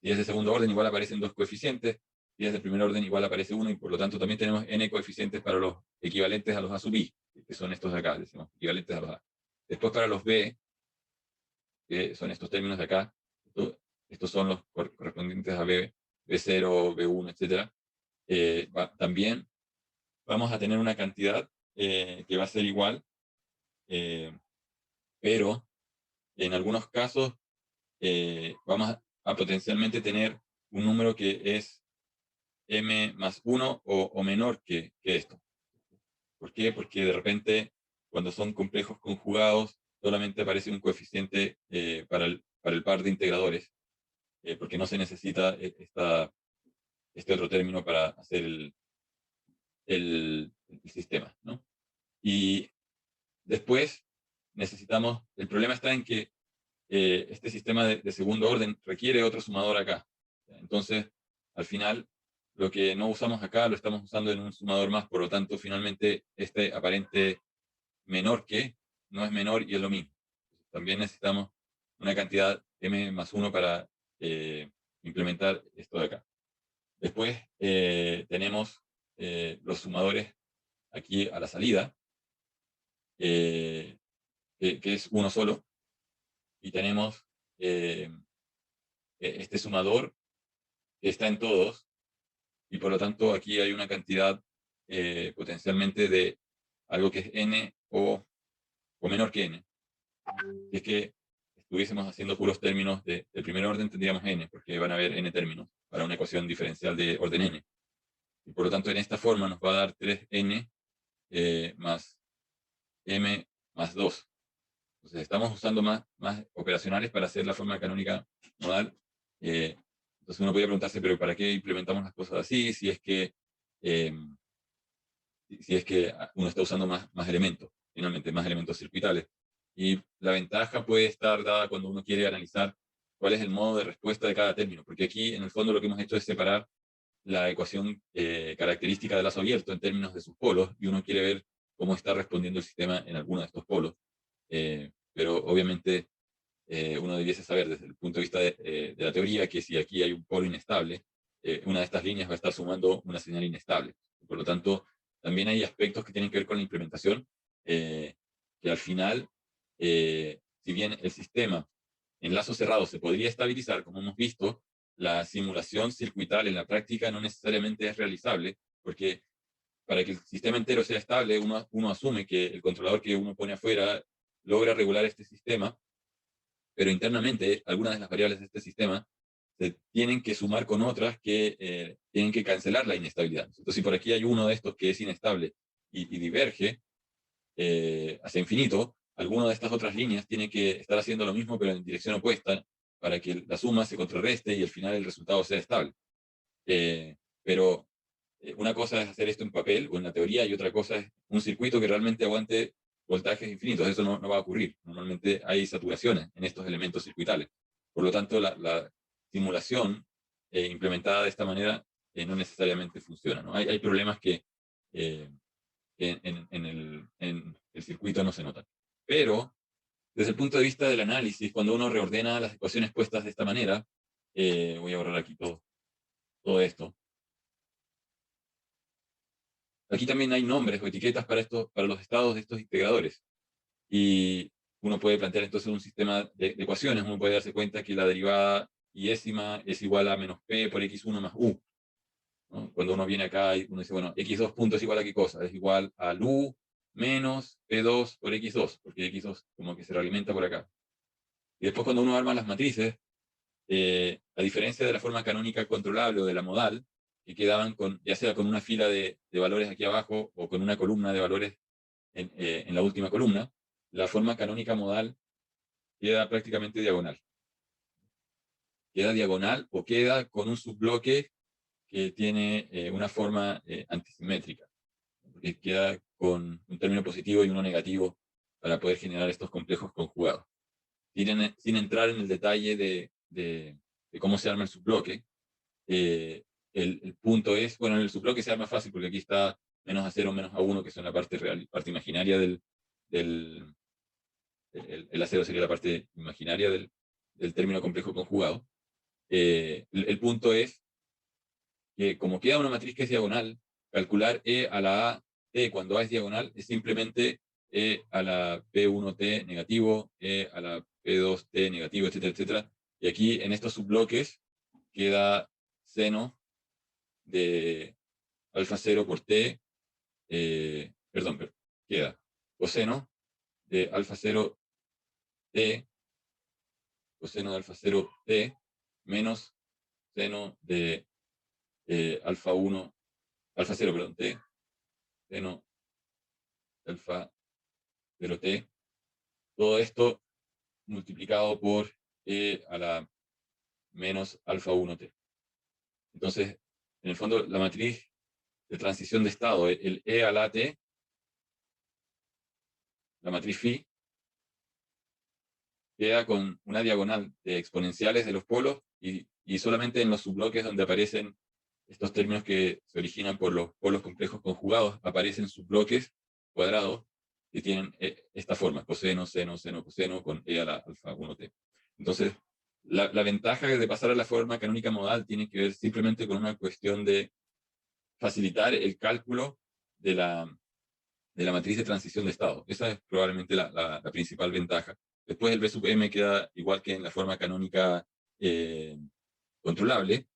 Si es de segundo orden, igual aparecen dos coeficientes. Si es de primer orden, igual aparece uno, y por lo tanto también tenemos n coeficientes para los equivalentes a los A sub i, que son estos de acá, decimos, equivalentes a los A. Después para los b, que son estos términos de acá, estos son los correspondientes a b, b0, b1, etc. También vamos a tener una cantidad que va a ser igual, pero en algunos casos vamos a potencialmente tener un número que es m más 1 o menor que esto. ¿Por qué? Porque de repente, cuando son complejos conjugados, solamente aparece un coeficiente para el par de integradores, porque no se necesita este otro término para hacer el sistema, ¿no? Y después necesitamos, el problema está en que este sistema de segundo orden requiere otro sumador acá. Entonces, al final, lo que no usamos acá lo estamos usando en un sumador más, por lo tanto, finalmente, este aparente menor que no es menor y es lo mismo. También necesitamos una cantidad m más 1 para implementar esto de acá. Después tenemos los sumadores aquí a la salida, que es uno solo, y tenemos este sumador que está en todos, y por lo tanto aquí hay una cantidad potencialmente de algo que es n o menor que n. Si es que estuviésemos haciendo puros términos de primer orden, tendríamos n, porque van a haber n términos para una ecuación diferencial de orden n. Y por lo tanto, en esta forma nos va a dar 3n más m más 2. Entonces, estamos usando más operacionales para hacer la forma canónica modal. Entonces, uno podría preguntarse, ¿pero para qué implementamos las cosas así? Si es que uno está usando más elementos, finalmente, más elementos circuitales. Y la ventaja puede estar dada cuando uno quiere analizar cuál es el modo de respuesta de cada término, porque aquí, en el fondo, lo que hemos hecho es separar la ecuación característica del lazo abierto en términos de sus polos, y uno quiere ver cómo está respondiendo el sistema en alguno de estos polos. Pero obviamente uno debiese saber desde el punto de vista de la teoría que si aquí hay un polo inestable, una de estas líneas va a estar sumando una señal inestable. Por lo tanto, también hay aspectos que tienen que ver con la implementación, que al final, si bien el sistema en lazo cerrado se podría estabilizar, como hemos visto, la simulación circuital en la práctica no necesariamente es realizable, porque para que el sistema entero sea estable, uno asume que el controlador que uno pone afuera logra regular este sistema, pero internamente algunas de las variables de este sistema se tienen que sumar con otras que tienen que cancelar la inestabilidad. Entonces, si por aquí hay uno de estos que es inestable y diverge hacia infinito, alguna de estas otras líneas tiene que estar haciendo lo mismo, pero en dirección opuesta, para que la suma se contrarreste y al final el resultado sea estable. Pero una cosa es hacer esto en papel o en la teoría, y otra cosa es un circuito que realmente aguante voltajes infinitos. Eso no va a ocurrir. Normalmente hay saturaciones en estos elementos circuitales. Por lo tanto, la simulación implementada de esta manera no necesariamente funciona, ¿no? Hay problemas que en el circuito no se notan. Pero, desde el punto de vista del análisis, cuando uno reordena las ecuaciones puestas de esta manera, voy a borrar aquí todo, todo esto. Aquí también hay nombres o etiquetas para los estados de estos integradores. Y uno puede plantear entonces un sistema de ecuaciones. Uno puede darse cuenta que la derivada iésima es igual a menos p por x1 más u, ¿no? Cuando uno viene acá y uno dice, bueno, x2 punto es igual a qué cosa, es igual al u menos p2 por x2, porque x2 como que se realimenta por acá. Y después cuando uno arma las matrices, a diferencia de la forma canónica controlable o de la modal, que quedaban con, ya sea con una fila de valores aquí abajo o con una columna de valores en la última columna, la forma canónica modal queda prácticamente diagonal. Queda diagonal o queda con un subbloque que tiene una forma antisimétrica, porque queda con un término positivo y uno negativo para poder generar estos complejos conjugados. Sin entrar en el detalle de cómo se arma el subbloque, el punto es, bueno, en el subbloque se arma fácil porque aquí está menos a0, menos a1, que son la parte real, parte imaginaria el a0 sería la parte imaginaria del término complejo conjugado. El punto es que como queda una matriz que es diagonal, calcular e a la a t cuando a es diagonal es simplemente e a la p1t negativo, e a la p2t negativo, etcétera, etcétera. Y aquí en estos subbloques queda seno de alfa 0 por t, perdón, queda coseno de alfa 0 t, coseno de alfa 0 t, menos seno de alfa 1, alfa 0, perdón, t, seno de alfa 0t, todo esto multiplicado por e a la menos alfa 1t. Entonces, en el fondo, la matriz de transición de estado, el e a la t, la matriz phi, queda con una diagonal de exponenciales de los polos y solamente en los subbloques donde aparecen estos términos que se originan por los polos complejos conjugados, aparecen subbloques cuadrados que tienen esta forma, coseno, seno, seno, coseno, con e a la alfa 1t. Entonces, la ventaja de pasar a la forma canónica modal tiene que ver simplemente con una cuestión de facilitar el cálculo de la matriz de transición de estado. Esa es probablemente la principal ventaja. Después el B sub m queda igual que en la forma canónica controlable,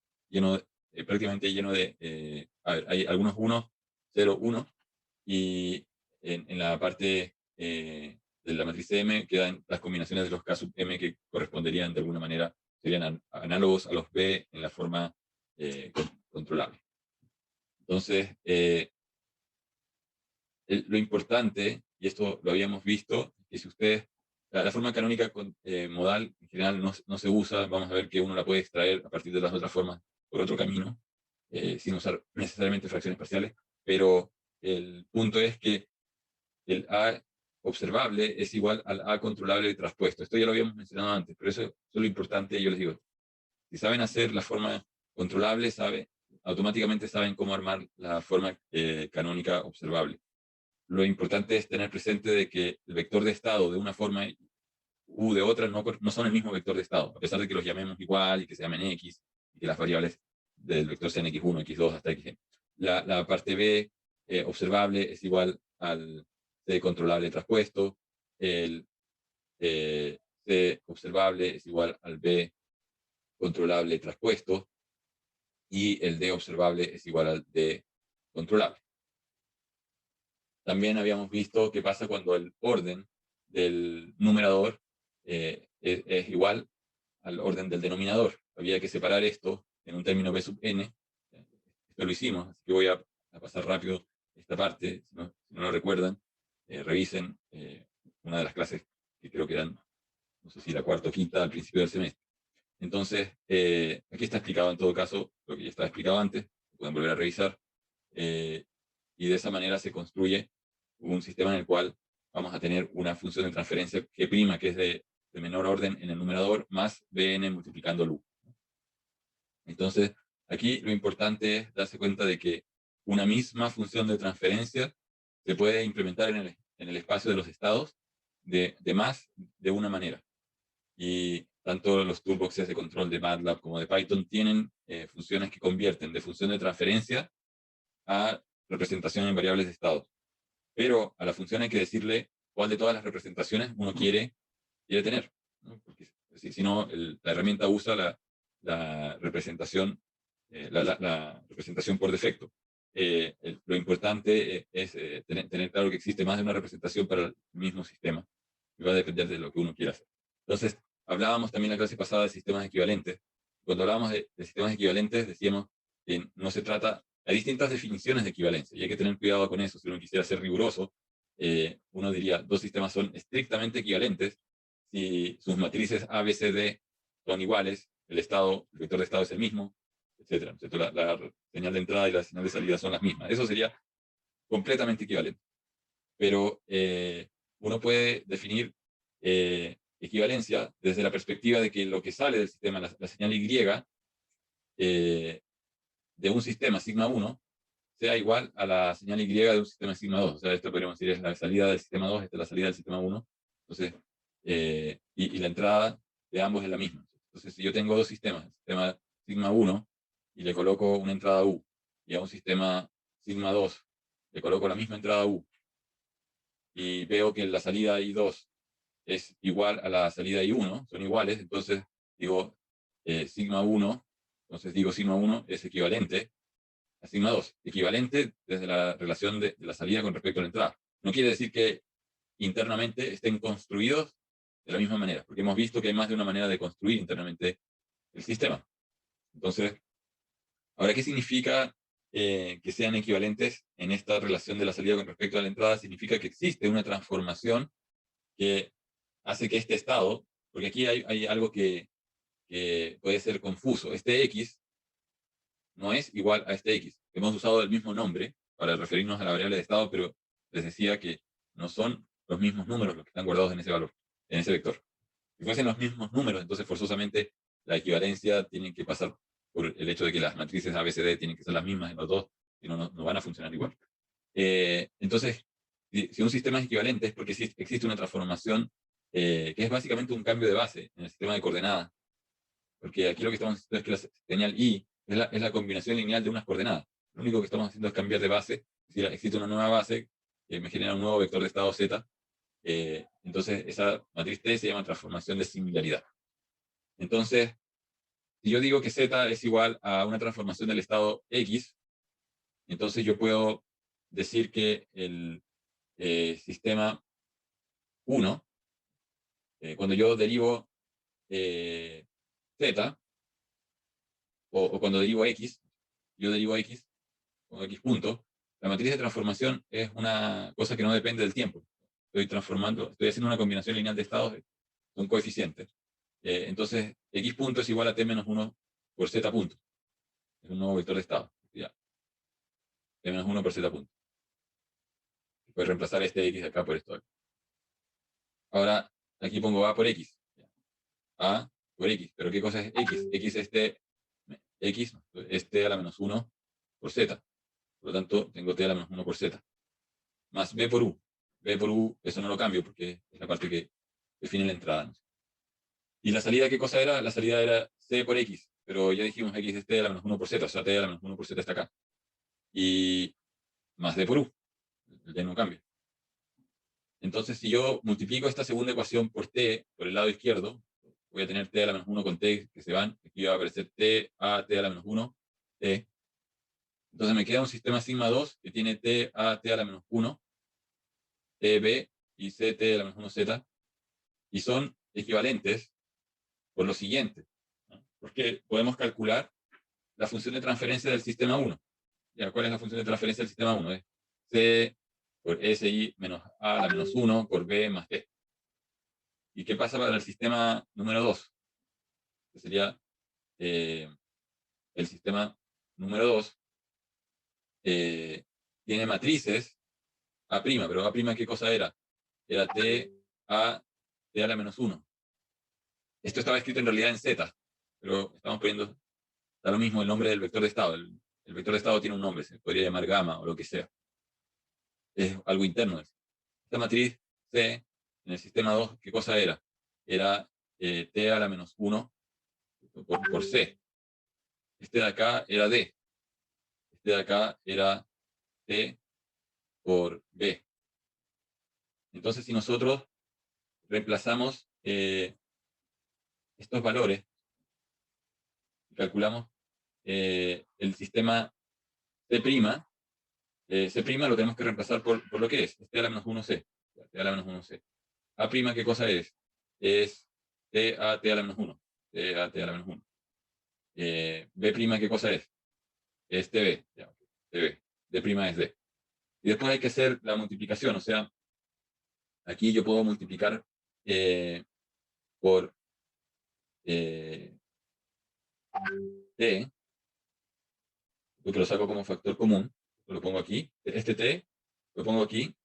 prácticamente lleno de, a ver, hay algunos 1, 0, 1, y en la parte de la matriz M quedan las combinaciones de los K sub m que corresponderían de alguna manera, serían análogos a los B en la forma controlable. Entonces, lo importante, y esto lo habíamos visto, que si ustedes, la forma canónica modal en general no se usa, vamos a ver que uno la puede extraer a partir de las otras formas por otro camino, sin usar necesariamente fracciones parciales, pero el punto es que el A observable es igual al A controlable traspuesto. Esto ya lo habíamos mencionado antes, pero eso es lo importante, yo les digo, si saben hacer la forma controlable, automáticamente saben cómo armar la forma canónica observable. Lo importante es tener presente de que el vector de estado de una forma u de otra no son el mismo vector de estado, a pesar de que los llamemos igual y que se llamen x, y que las variables del vector sean x1, x2 hasta xn. La parte b observable es igual al c controlable traspuesto, el c observable es igual al b controlable traspuesto, y el d observable es igual al d controlable. También habíamos visto qué pasa cuando el orden del numerador es igual al orden del denominador. Había que separar esto en un término b sub n. Esto lo hicimos, así que voy a pasar rápido esta parte. Si no lo recuerdan, revisen una de las clases que creo que eran, no sé si la cuarta o quinta al principio del semestre. Entonces, aquí está explicado en todo caso lo que ya estaba explicado antes, pueden volver a revisar. Y de esa manera se construye un sistema en el cual vamos a tener una función de transferencia que prima, que es de menor orden en el numerador, más bn multiplicando el u. Entonces, aquí lo importante es darse cuenta de que una misma función de transferencia se puede implementar en el espacio de los estados de más de una manera. Y tanto los toolboxes de control de MATLAB como de Python tienen funciones que convierten de función de transferencia a representación en variables de estado. Pero a la función hay que decirle cuál de todas las representaciones uno quiere tener, ¿no? Porque si no, la herramienta usa la representación, la representación por defecto. Lo importante es tener claro que existe más de una representación para el mismo sistema, y va a depender de lo que uno quiera hacer. Entonces, hablábamos también en la clase pasada de sistemas equivalentes. Cuando hablábamos de sistemas equivalentes, decíamos que no se trata, hay distintas definiciones de equivalencia, y hay que tener cuidado con eso. Si uno quisiera ser riguroso, uno diría, dos sistemas son estrictamente equivalentes si sus matrices A, B, C, D son iguales, el vector de estado es el mismo, etc. La señal de entrada y la señal de salida son las mismas. Eso sería completamente equivalente. Pero uno puede definir equivalencia desde la perspectiva de que lo que sale del sistema, la señal Y, de un sistema sigma 1, sea igual a la señal Y de un sistema sigma 2. O sea, esto podríamos decir es la salida del sistema 2, esta es la salida del sistema 1. Entonces, y la entrada de ambos es la misma. Entonces, si yo tengo dos sistemas, el sistema sigma 1, y le coloco una entrada U, y a un sistema sigma 2 le coloco la misma entrada U, y veo que la salida I2 es igual a la salida I1, son iguales, entonces digo sigma 1, entonces digo sigma 1 es equivalente a sigma 2, equivalente desde la relación de la salida con respecto a la entrada. No quiere decir que internamente estén construidos de la misma manera, porque hemos visto que hay más de una manera de construir internamente el sistema. Entonces, ahora, ¿qué significa que sean equivalentes en esta relación de la salida con respecto a la entrada? Significa que existe una transformación que hace que este estado, porque aquí hay algo que puede ser confuso, este X no es igual a este X. Hemos usado el mismo nombre para referirnos a la variable de estado, pero les decía que no son los mismos números los que están guardados en ese valor, en ese vector. Si fuesen los mismos números, entonces forzosamente la equivalencia tiene que pasar por el hecho de que las matrices ABCD tienen que ser las mismas en los dos, si no, no van a funcionar igual. Entonces, si un sistema es equivalente es porque existe una transformación que es básicamente un cambio de base en el sistema de coordenadas. Porque aquí lo que estamos haciendo es que la señal I es la combinación lineal de unas coordenadas. Lo único que estamos haciendo es cambiar de base. Es decir, existe una nueva base que me genera un nuevo vector de estado Z. Entonces, esa matriz T se llama transformación de similaridad. Entonces, si yo digo que Z es igual a una transformación del estado X, entonces yo puedo decir que el sistema 1, cuando yo derivo Z, o cuando derivo X, yo derivo X, con X punto, la matriz de transformación es una cosa que no depende del tiempo. Estoy haciendo una combinación lineal de estados, son coeficientes. Entonces, X punto es igual a T menos 1 por Z punto. Es un nuevo vector de estado. Ya. T menos 1 por Z punto. Puedes reemplazar este X de acá por esto. Ahora, aquí pongo A por X. A por X. ¿Pero qué cosa es X? X es T a la menos 1 por Z. Por lo tanto, tengo T a la menos 1 por Z. Más B por U. B por U, eso no lo cambio porque es la parte que define la entrada, ¿no? ¿Y la salida qué cosa era? La salida era C por X. Pero ya dijimos X es T a la menos 1 por Z. O sea, T a la menos 1 por Z está acá. Y más D por U. El D no cambia. Entonces, si yo multiplico esta segunda ecuación por T, por el lado izquierdo, voy a tener T a la menos 1 con T que se van. Aquí va a aparecer T a T a la menos 1, T. Entonces me queda un sistema sigma 2 que tiene T a T a la menos 1, TB y CT a la menos 1 Z, y son equivalentes por lo siguiente, ¿no? Porque podemos calcular la función de transferencia del sistema 1. ¿Ya? ¿Cuál es la función de transferencia del sistema 1? Es C por SI menos A a la menos 1 por B más T. ¿Y qué pasa para el sistema número 2? Que sería el sistema número 2 tiene matrices A', pero A', ¿qué cosa era? Era T a T a la menos 1. Esto estaba escrito en realidad en Z, pero estamos poniendo, da lo mismo el nombre del vector de estado. El vector de estado tiene un nombre, se podría llamar gamma o lo que sea. Es algo interno. Esta matriz C, en el sistema 2, ¿qué cosa era? Era T a la menos 1 por C. Este de acá era D. Este de acá era T por B. Entonces, si nosotros reemplazamos estos valores, calculamos el sistema C', C' lo tenemos que reemplazar por lo que es, T a la menos 1C. T a la menos 1C. A', ¿qué cosa es? Es T a T a la menos 1. T a T a la menos 1. B', ¿qué cosa es? Es TB. Ya, TB. D' es D. Y después hay que hacer la multiplicación, o sea, aquí yo puedo multiplicar por T, porque lo saco como factor común, lo pongo aquí, este T, lo pongo aquí,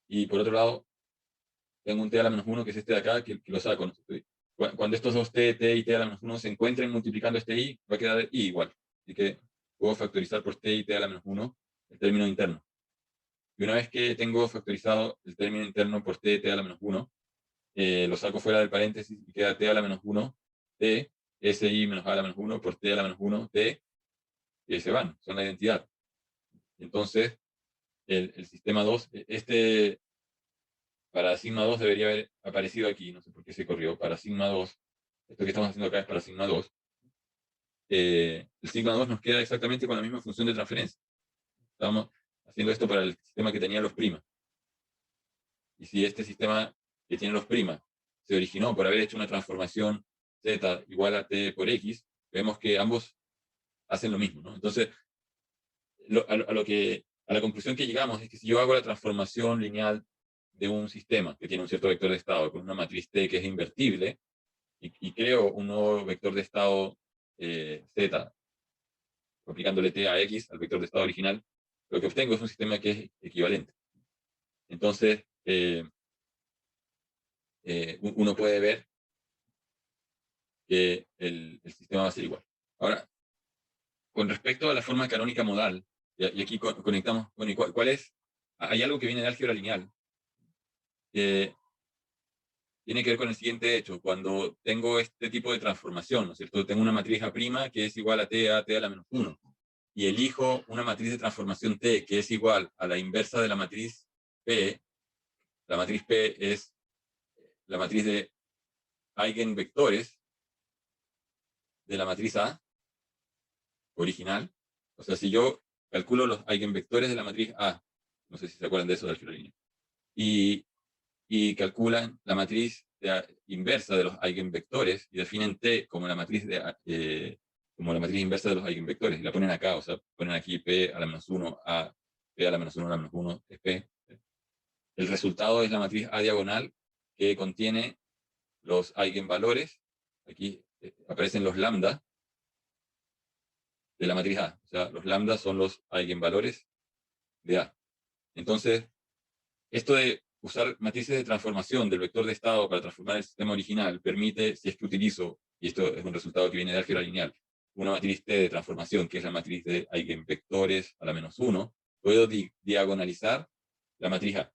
y por otro lado, tengo un T a la menos 1, que es este de acá, que lo saco. ¿No? Cuando estos dos T, T y T a la menos 1 se encuentren multiplicando este I, va a quedar I igual. Así que puedo factorizar por T y T a la menos 1 el término interno. Y una vez que tengo factorizado el término interno por T, T a la menos 1, lo saco fuera del paréntesis y queda T a la menos 1, T, SI menos A a la menos 1 por T a la menos 1, T, y se van, son la identidad. Entonces, el sistema 2, para sigma 2 debería haber aparecido aquí, no sé por qué se corrió, para sigma 2, esto que estamos haciendo acá es para sigma 2, el sigma 2 nos queda exactamente con la misma función de transferencia. Estamos haciendo esto para el sistema que tenía los primas. Y si este sistema que tiene los primas se originó por haber hecho una transformación z igual a t por x, vemos que ambos hacen lo mismo, ¿no? Entonces, a la conclusión que llegamos es que si yo hago la transformación lineal de un sistema que tiene un cierto vector de estado con una matriz T que es invertible y creo un nuevo vector de estado Z aplicándole T a X al vector de estado original, lo que obtengo es un sistema que es equivalente. Entonces, uno puede ver que el sistema va a ser igual. Ahora, con respecto a la forma canónica modal, y aquí conectamos, bueno, ¿cuál es? Hay algo que viene de álgebra lineal, que tiene que ver con el siguiente hecho. Cuando tengo este tipo de transformación, ¿no es cierto? Tengo una matriz A' que es igual a T a la menos 1, y elijo una matriz de transformación T que es igual a la inversa de la matriz P. La matriz P es la matriz de eigenvectores de la matriz A original. O sea, si yo calculo los eigenvectores de la matriz A, no sé si se acuerdan de eso de álgebra lineal, y calculan la matriz inversa de los eigenvectores y definen T como la matriz inversa de los eigenvectores y la ponen acá, o sea, ponen aquí P a la menos 1 a P a la menos 1 a la menos 1 es P. El resultado es la matriz A diagonal que contiene los eigenvalores. Aquí aparecen los lambda de la matriz A. O sea, los lambda son los eigenvalores de A. Entonces, esto de usar matrices de transformación del vector de estado para transformar el sistema original permite, si es que utilizo, y esto es un resultado que viene de álgebra lineal, una matriz T de transformación, que es la matriz de eigenvectores a la menos 1, puedo diagonalizar la matriz A.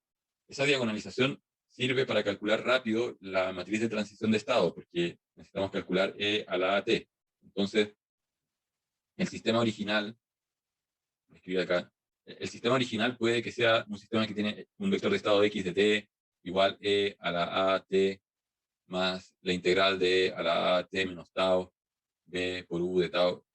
Esa diagonalización sirve para calcular rápido la matriz de transición de estado, porque necesitamos calcular E a la AT. Entonces, el sistema original, voy a escribir acá, el sistema original puede que sea un sistema que tiene un vector de estado x de t igual e a la a t más la integral de e a la a t menos tau b por u de tau.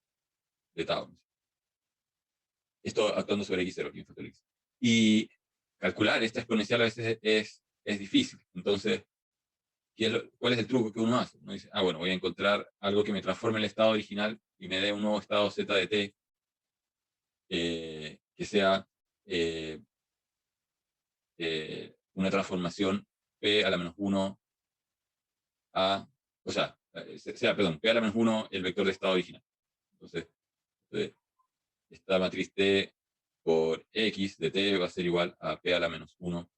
Esto actuando sobre x0 aquí en factor x. Y calcular esta exponencial a veces es difícil. Entonces, ¿cuál es el truco que uno hace? Uno dice, bueno, voy a encontrar algo que me transforme el estado original y me dé un nuevo estado z de t que sea una transformación p a la menos 1 a, o sea, perdón, p a la menos 1 el vector de estado original. Entonces, esta matriz t por x de t va a ser igual a p a la menos 1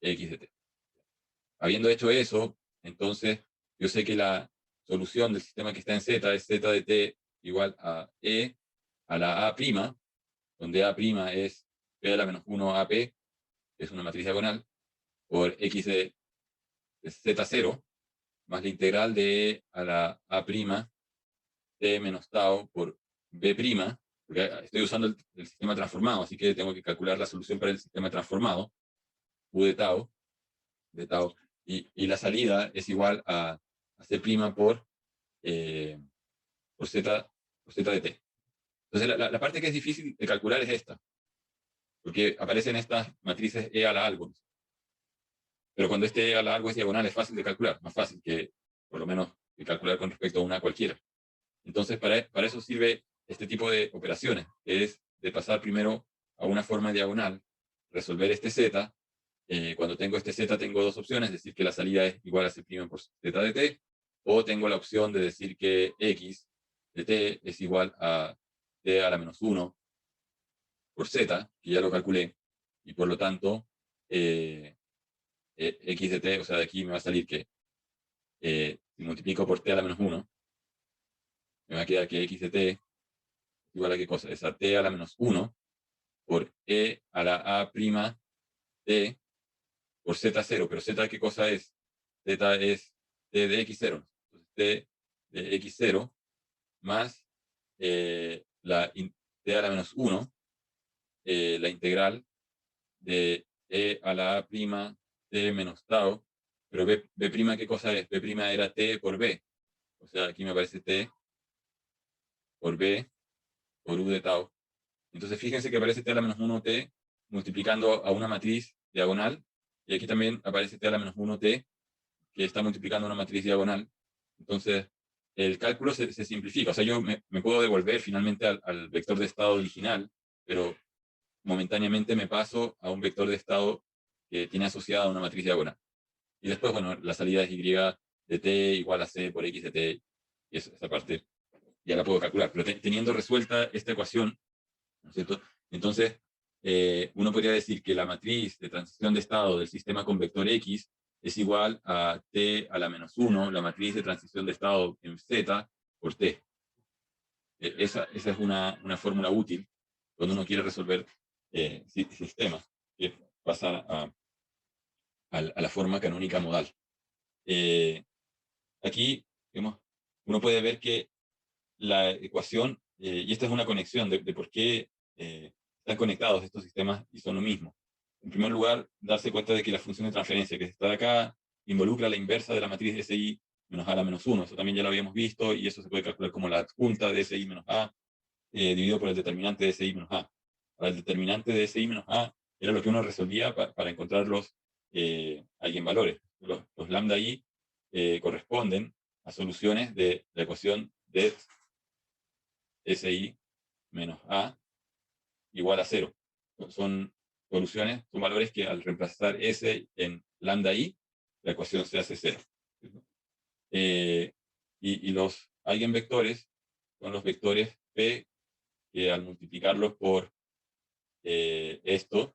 x de t. Habiendo hecho eso, entonces yo sé que la solución del sistema que está en z es z de t igual a e a la a', donde a' es p a la menos 1 ap, que es una matriz diagonal, por x de z0 más la integral de E a la A' T menos tau por B', porque estoy usando el sistema transformado, así que tengo que calcular la solución para el sistema transformado, U de tau, y la salida es igual a C' por Z de T. Entonces, la parte que es difícil de calcular es esta, porque aparecen estas matrices E a la algo. Pero cuando este E a la algo es diagonal, es fácil de calcular, más fácil que, por lo menos, de calcular con respecto a una cualquiera. Entonces, para eso sirve este tipo de operaciones, que es de pasar primero a una forma diagonal, resolver este Z. Cuando tengo este Z, tengo dos opciones, decir que la salida es igual a C' por Z de T, o tengo la opción de decir que X de T es igual a T a la menos 1 por Z, que ya lo calculé, y por lo tanto, X de T, o sea, de aquí me va a salir que si multiplico por T a la menos 1, me va a quedar que X de T igual a qué cosa, es a T a la menos 1 por E a la A' T por Z0, pero Z qué cosa es, Z es T de X0, entonces T de X0 más T a la menos 1, la integral de E a la A' T menos tau, pero B' qué cosa es, B' era T por B, o sea, aquí me aparece T por B por U de tau. Entonces fíjense que aparece T a la menos 1T multiplicando a una matriz diagonal, y aquí también aparece T a la menos 1T que está multiplicando una matriz diagonal. Entonces el cálculo se simplifica, o sea, yo me puedo devolver finalmente al vector de estado original, pero momentáneamente me paso a un vector de estado que tiene asociada una matriz diagonal. Y después, bueno, la salida es Y de T igual a C por X de T, y esa parte ya la puedo calcular. Pero teniendo resuelta esta ecuación, ¿no es cierto? Entonces, uno podría decir que la matriz de transición de estado del sistema con vector X es igual a T a la menos 1, la matriz de transición de estado en Z por T. Esa es una fórmula útil cuando uno quiere resolver sistemas que pasan a la forma canónica modal. Aquí, digamos, uno puede ver que la ecuación, y esta es una conexión de por qué están conectados estos sistemas y son lo mismo. En primer lugar, darse cuenta de que la función de transferencia que está acá involucra la inversa de la matriz de SI menos A a la menos 1. Eso también ya lo habíamos visto, y eso se puede calcular como la adjunta de SI menos A dividido por el determinante de SI menos A. Ahora, el determinante de SI menos A era lo que uno resolvía para encontrar los eigenvalores. Los lambda I corresponden a soluciones de la ecuación de SI menos A igual a 0. Son soluciones, son valores que al reemplazar S en lambda I, la ecuación se hace 0. Y los eigenvectores son los vectores P que al multiplicarlos por esto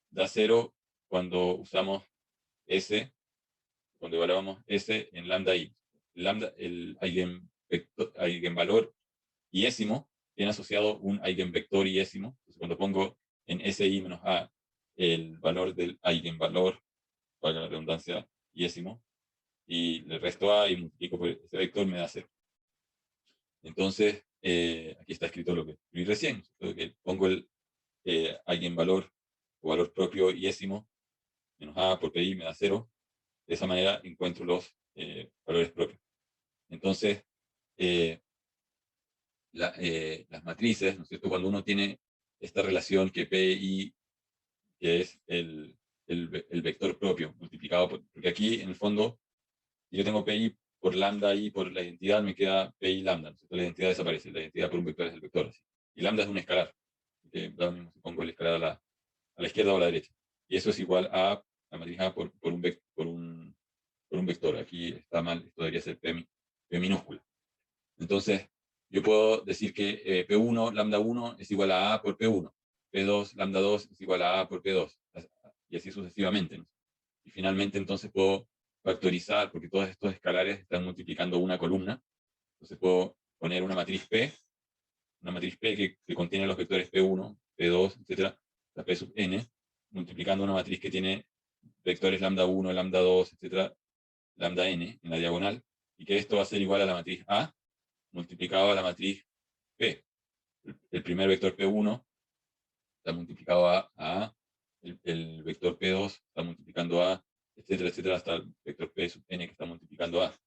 da 0 cuando usamos S, cuando evaluamos S en lambda I. El eigenvalor iésimo tiene asociado un eigenvector iésimo. Entonces, cuando pongo en SI menos A el valor del eigenvalor, para la redundancia, iésimo, y le resto A y multiplico por ese vector, me da 0. Entonces, aquí está escrito lo que vi recién, que pongo el eigenvalor o valor propio iésimo menos A por PI me da 0. De esa manera encuentro los valores propios. Entonces, las matrices, ¿no es cierto? Cuando uno tiene esta relación que PI, que es el vector propio multiplicado por, porque aquí en el fondo, si yo tengo PI por lambda I por la identidad, me queda PI lambda, ¿no? La identidad desaparece, la identidad por un vector es el vector, así. Y lambda es un escalar, que da mismo si pongo el escalar a la izquierda o a la derecha. Y eso es igual a la matriz A por un vector. Aquí está mal, esto debería ser P minúscula. Entonces, yo puedo decir que P1 lambda 1 es igual a A por P1, P2 lambda 2 es igual a A por P2, y así sucesivamente, ¿no? Y finalmente entonces puedo factorizar, porque todos estos escalares están multiplicando una columna, entonces puedo poner una matriz P que contiene los vectores P1, P2, etc., la P sub n, multiplicando una matriz que tiene vectores lambda 1, lambda 2, etc., lambda n en la diagonal, y que esto va a ser igual a la matriz A multiplicado a la matriz P. El primer vector P1 está multiplicado a A, el vector P2 está multiplicando a, etcétera, etcétera, hasta el vector P sub n que está multiplicando a.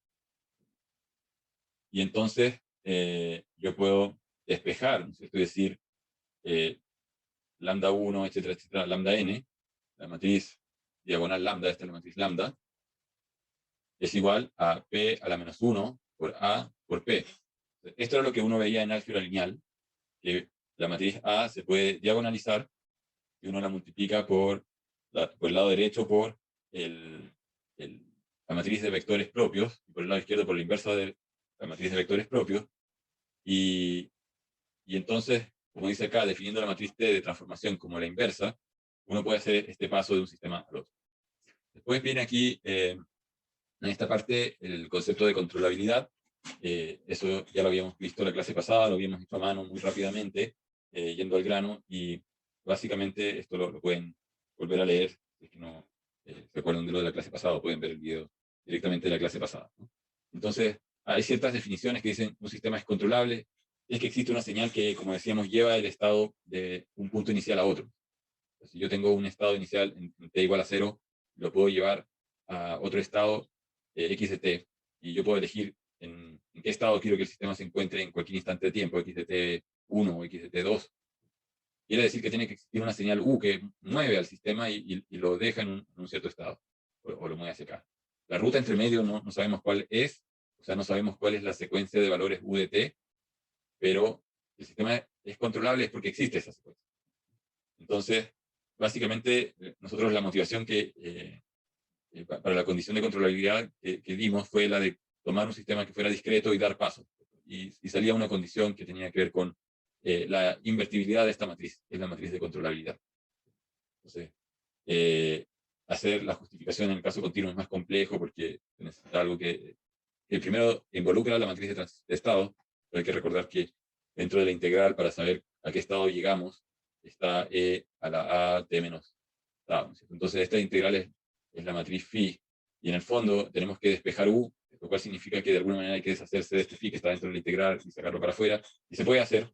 Y entonces yo puedo despejar, ¿no es cierto? Es decir, lambda 1, etcétera, etcétera, lambda n, la matriz diagonal lambda, esta es la matriz lambda, es igual a P a la menos 1 por A por P. Esto era lo que uno veía en álgebra lineal, que la matriz A se puede diagonalizar y uno la multiplica por el lado derecho por la matriz de vectores propios, y por el lado izquierdo por la inversa de la matriz de vectores propios, y entonces, como dice acá, definiendo la matriz T de transformación como la inversa, uno puede hacer este paso de un sistema al otro. Después viene aquí, en esta parte, el concepto de controlabilidad. Eso ya lo habíamos visto la clase pasada, lo habíamos visto a mano muy rápidamente, yendo al grano, y básicamente esto lo pueden volver a leer, si es que no se acuerdan de lo de la clase pasada, pueden ver el video directamente de la clase pasada, ¿no? Entonces, hay ciertas definiciones que dicen un sistema es controlable, es que existe una señal que, como decíamos, lleva el estado de un punto inicial a otro. Si yo tengo un estado inicial en t igual a 0, lo puedo llevar a otro estado x de t, y yo puedo elegir en qué estado quiero que el sistema se encuentre en cualquier instante de tiempo, x de t1 o x de t2. Quiere decir que tiene que existir una señal u que mueve al sistema y lo deja en un cierto estado, o lo mueve hacia acá. La ruta entre medio no sabemos cuál es, o sea, no sabemos cuál es la secuencia de valores u de t, pero el sistema es controlable es porque existe esa secuencia. Entonces, básicamente, nosotros la motivación para la condición de controlabilidad que dimos fue la de tomar un sistema que fuera discreto y dar pasos. Y salía una condición que tenía que ver con la invertibilidad de esta matriz, que es la matriz de controlabilidad. Entonces, hacer la justificación en el caso continuo es más complejo porque necesita algo que primero involucra la matriz de estado, pero hay que recordar que dentro de la integral, para saber a qué estado llegamos, está e a la a t menos estado. Entonces, esta integral es la matriz phi, y en el fondo tenemos que despejar u, lo cual significa que de alguna manera hay que deshacerse de este phi que está dentro de la integral y sacarlo para afuera, y se puede hacer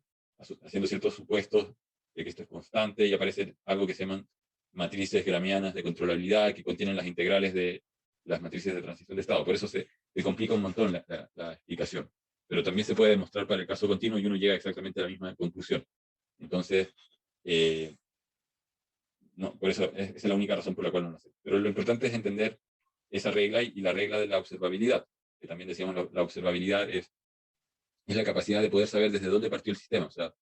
haciendo ciertos supuestos de que esto es constante, y aparece algo que se llaman matrices gramianas de controlabilidad, que contienen las integrales de las matrices de transición de estado. Por eso se complica un montón la explicación. Pero también se puede demostrar para el caso continuo y uno llega exactamente a la misma conclusión. Entonces, no, por eso esa es la única razón por la cual no lo sé. Pero lo importante es entender esa regla y la regla de la observabilidad, que también decíamos, la observabilidad es la capacidad de poder saber desde dónde partió el sistema. O sea,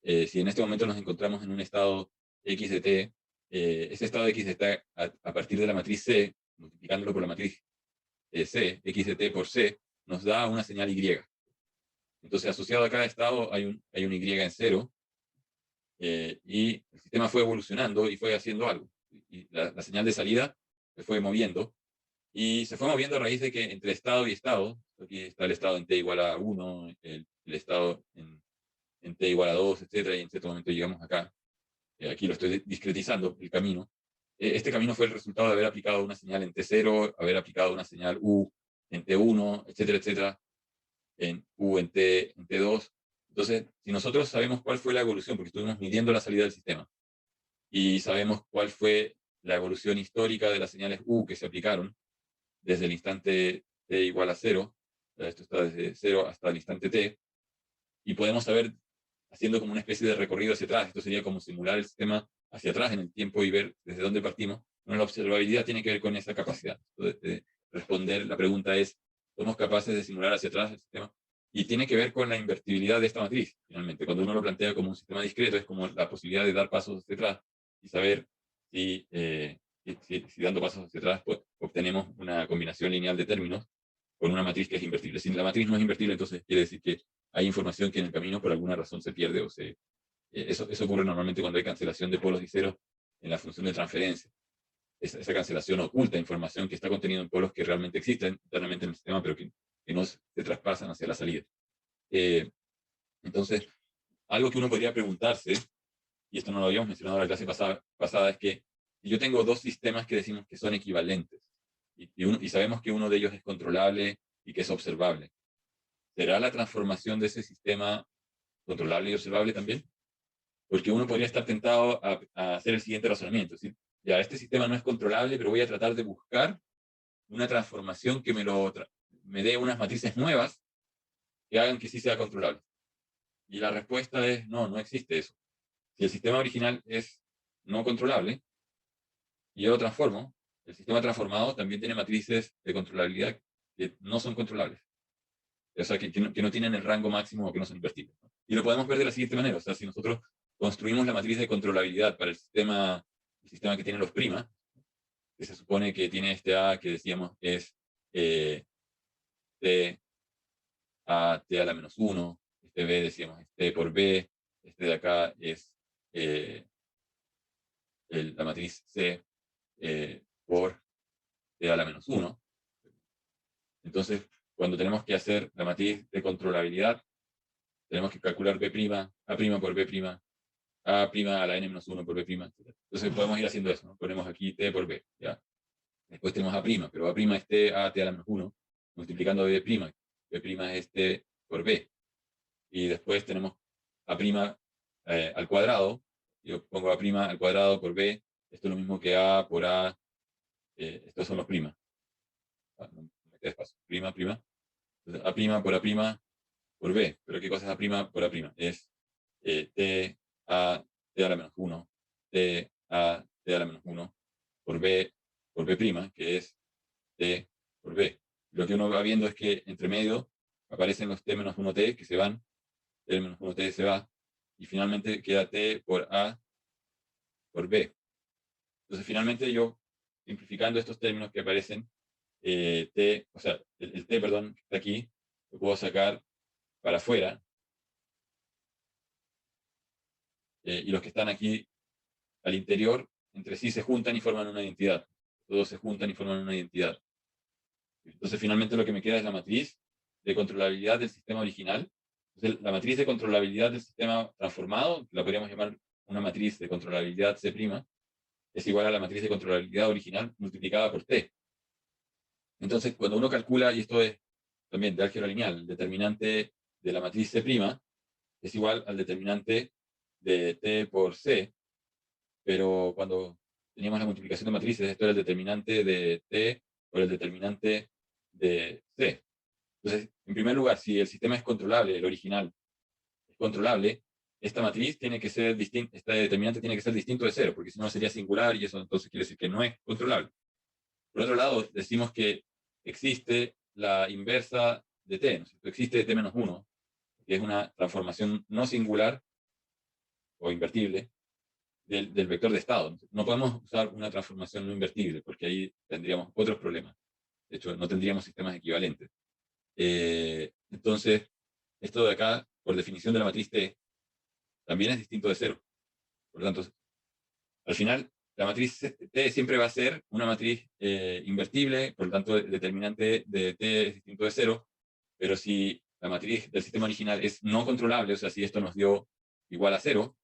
si en este momento nos encontramos en un estado x de t, ese estado de x de t a partir de la matriz C, multiplicándolo por la matriz C, x de t por C, nos da una señal Y. Entonces, asociado a cada estado hay un Y en 0, y el sistema fue evolucionando y fue haciendo algo. Y la señal de salida se fue moviendo, y se fue moviendo a raíz de que entre estado y estado, aquí está el estado en t igual a 1, el estado en t igual a 2, etcétera, y en cierto momento llegamos acá. Aquí lo estoy discretizando, el camino. Este camino fue el resultado de haber aplicado una señal en t0, haber aplicado una señal u en t1, etcétera, etcétera, en u en t2. Entonces, si nosotros sabemos cuál fue la evolución, porque estuvimos midiendo la salida del sistema, y sabemos cuál fue la evolución histórica de las señales u que se aplicaron desde el instante t igual a 0, esto está desde 0 hasta el instante t, y podemos saber, haciendo como una especie de recorrido hacia atrás, esto sería como simular el sistema hacia atrás en el tiempo y ver desde dónde partimos. Bueno, la observabilidad tiene que ver con esa capacidad. Entonces, responder la pregunta es, ¿somos capaces de simular hacia atrás el sistema? Y tiene que ver con la invertibilidad de esta matriz, finalmente. Cuando uno lo plantea como un sistema discreto, es como la posibilidad de dar pasos hacia atrás y saber si dando pasos hacia atrás pues, obtenemos una combinación lineal de términos con una matriz que es invertible. Si la matriz no es invertible, entonces quiere decir que hay información que en el camino por alguna razón se pierde o eso ocurre normalmente cuando hay cancelación de polos y ceros en la función de transferencia. Esa cancelación oculta información que está contenida en polos que realmente existen internamente en el sistema, pero que no se traspasan hacia la salida. Entonces, algo que uno podría preguntarse, y esto no lo habíamos mencionado en la clase pasada, es que si yo tengo dos sistemas que decimos que son equivalentes, y sabemos que uno de ellos es controlable y que es observable. ¿Será la transformación de ese sistema controlable y observable también? Porque uno podría estar tentado a hacer el siguiente razonamiento, es decir, ya este sistema no es controlable, pero voy a tratar de buscar una transformación que me dé unas matrices nuevas que hagan que sí sea controlable. Y la respuesta es no, no existe eso. Si el sistema original es no controlable y yo lo transformo, el sistema transformado también tiene matrices de controlabilidad que no son controlables. O sea, que no tienen el rango máximo o que no son invertibles, ¿no? Y lo podemos ver de la siguiente manera. O sea, si nosotros construimos la matriz de controlabilidad para el sistema que tiene los primas, que se supone que tiene este A que decíamos es T a T a la menos 1, este B decíamos es T por B, este de acá es la matriz C por T a la menos 1. Entonces, cuando tenemos que hacer la matriz de controlabilidad, tenemos que calcular B', A' por B', A' a la n-1 por B', etc. Entonces podemos ir haciendo eso, ¿no? Ponemos aquí T por B, ¿ya? Después tenemos A', pero A' es T a T a la menos 1, multiplicando B'. B' es T por B. Y después tenemos A' al cuadrado. Yo pongo A' al cuadrado por B. Esto es lo mismo que A por A. Estos son los primas. No me queda espacio. Prima. Entonces, A' por A' por B. ¿Pero qué cosa es A' por A'? Es T a T a la menos 1. T a T a la menos 1 por B, que es T por B. Lo que uno va viendo es que entre medio aparecen los T menos 1T que se van, T menos 1T se va, y finalmente queda T por A por B. Entonces finalmente yo, simplificando estos términos que aparecen, T, o sea, el T, perdón, que está aquí, lo puedo sacar para afuera, y los que están aquí al interior, entre sí se juntan y forman una identidad. Todos se juntan y forman una identidad. Entonces, finalmente lo que me queda es la matriz de controlabilidad del sistema original. Entonces, la matriz de controlabilidad del sistema transformado, la podríamos llamar una matriz de controlabilidad C', es igual a la matriz de controlabilidad original multiplicada por T. Entonces, cuando uno calcula, y esto es también de álgebra lineal, el determinante de la matriz C' es igual al determinante de T por C, pero cuando teníamos la multiplicación de matrices, esto era el determinante de T por el determinante de C. Entonces, en primer lugar, si el sistema es controlable, el original es controlable, esta matriz tiene que ser distinta, este determinante tiene que ser distinto de cero, porque si no sería singular y eso entonces quiere decir que no es controlable. Por otro lado, decimos que existe la inversa de t, ¿no? Existe t menos 1, que es una transformación no singular o invertible del vector de estado. No podemos usar una transformación no invertible, porque ahí tendríamos otros problemas. De hecho, no tendríamos sistemas equivalentes. Entonces, esto de acá, por definición de la matriz T, también es distinto de cero. Por lo tanto, al final, la matriz T siempre va a ser una matriz invertible, por lo tanto, el determinante de T es distinto de cero, pero si la matriz del sistema original es no controlable, o sea, si esto nos dio igual a cero,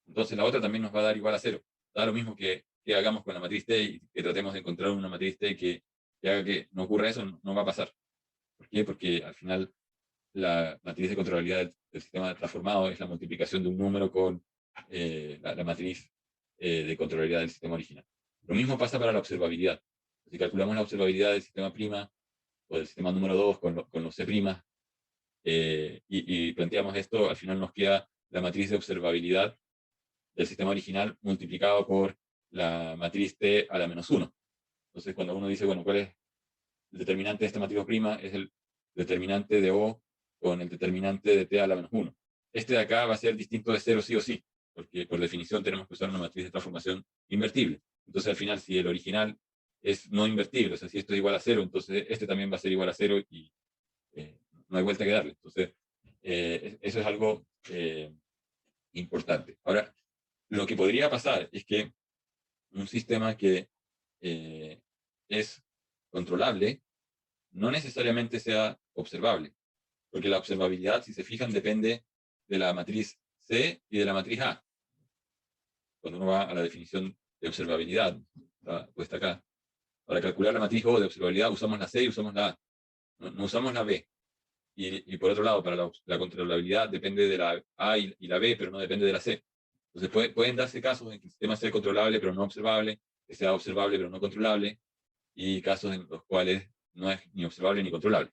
entonces la otra también nos va a dar igual a cero. Da lo mismo que hagamos con la matriz T y que tratemos de encontrar una matriz T que haga que no ocurra eso, no va a pasar. ¿Por qué? Porque al final la matriz de controlabilidad del sistema transformado es la multiplicación de un número con la matriz de controlabilidad del sistema original. Lo mismo pasa para la observabilidad. Si calculamos la observabilidad del sistema prima o del sistema número 2 con los C', y planteamos esto, al final nos queda la matriz de observabilidad del sistema original multiplicado por la matriz T a la menos 1. Entonces, cuando uno dice, bueno, ¿cuál es el determinante de esta matriz prima? Es el determinante de O con el determinante de T a la menos 1. Este de acá va a ser distinto de 0 sí o sí, porque por definición tenemos que usar una matriz de transformación invertible. Entonces, al final, si el original es no invertible, o sea, si esto es igual a 0, entonces este también va a ser igual a 0 y no hay vuelta que darle. Entonces, eso es algo importante. Ahora, lo que podría pasar es que un sistema que es controlable no necesariamente sea observable, porque la observabilidad, si se fijan, depende de la matriz C y de la matriz A. Cuando uno va a la definición de observabilidad, está puesta acá, para calcular la matriz O de observabilidad usamos la C y usamos la A, no usamos la B. Y por otro lado, para la controlabilidad depende de la A y la B, pero no depende de la C. Entonces pueden darse casos en que el sistema sea controlable pero no observable, que sea observable pero no controlable, y casos en los cuales no es ni observable ni controlable.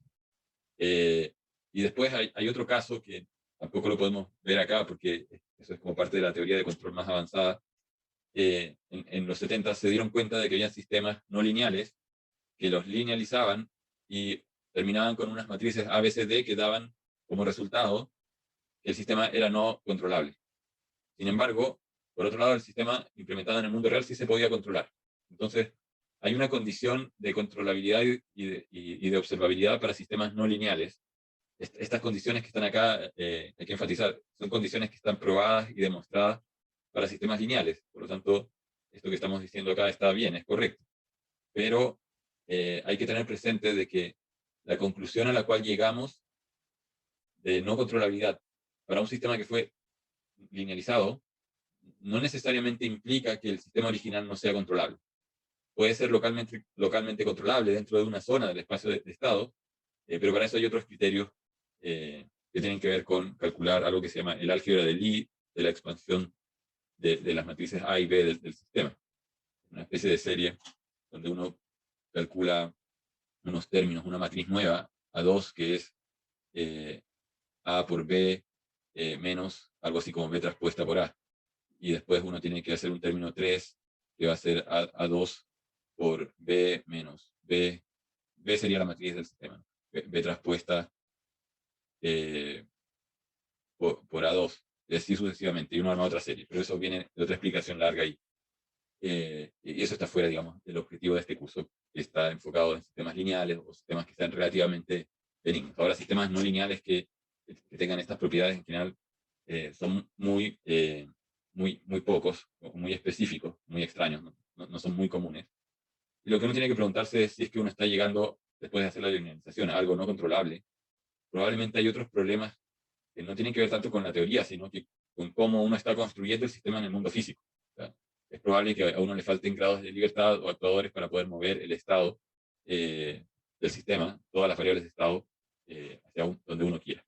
Y después hay otro caso que tampoco lo podemos ver acá porque eso es como parte de la teoría de control más avanzada. En los 70 se dieron cuenta de que había sistemas no lineales que los linealizaban y terminaban con unas matrices ABCD que daban como resultado que el sistema era no controlable. Sin embargo, por otro lado, el sistema implementado en el mundo real sí se podía controlar. Entonces, hay una condición de controlabilidad y de observabilidad para sistemas no lineales. Estas condiciones que están acá, hay que enfatizar, son condiciones que están probadas y demostradas para sistemas lineales. Por lo tanto, esto que estamos diciendo acá está bien, es correcto. Pero hay que tener presente de que la conclusión a la cual llegamos de no controlabilidad para un sistema que fue linealizado no necesariamente implica que el sistema original no sea controlable. Puede ser localmente controlable dentro de una zona del espacio de estado, pero para eso hay otros criterios que tienen que ver con calcular algo que se llama el álgebra de Lie de la expansión de las matrices A y B del sistema. Una especie de serie donde uno calcula unos términos, una matriz nueva, A2, que es A por B menos algo así como B transpuesta por A. Y después uno tiene que hacer un término 3, que va a ser A2 por B menos B. B sería la matriz del sistema, ¿no? B transpuesta por A2, y así sucesivamente, y uno arma otra serie, pero eso viene de otra explicación larga ahí. Y eso está fuera, digamos, del objetivo de este curso, que está enfocado en sistemas lineales o sistemas que sean relativamente benignos. Ahora, sistemas no lineales que tengan estas propiedades en general son muy pocos, muy específicos, muy extraños, no son muy comunes. Y lo que uno tiene que preguntarse es si es que uno está llegando, después de hacer la linealización, a algo no controlable. Probablemente hay otros problemas que no tienen que ver tanto con la teoría, sino que con cómo uno está construyendo el sistema en el mundo físico. O sea, es probable que a uno le falten grados de libertad o actuadores para poder mover el estado del sistema, todas las variables de estado, hacia donde uno quiera.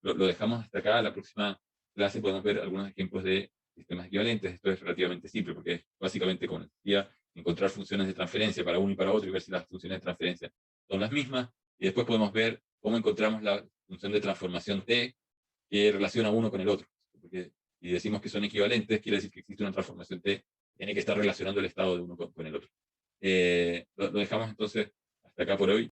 Lo dejamos hasta acá. La próxima clase podemos ver algunos ejemplos de sistemas equivalentes. Esto es relativamente simple porque es básicamente, como decía, encontrar funciones de transferencia para uno y para otro y ver si las funciones de transferencia son las mismas. Y después podemos ver cómo encontramos la función de transformación T que relaciona uno con el otro. Porque si decimos que son equivalentes, quiere decir que existe una transformación T, tiene que estar relacionando el estado de uno con el otro. Lo dejamos entonces hasta acá por hoy.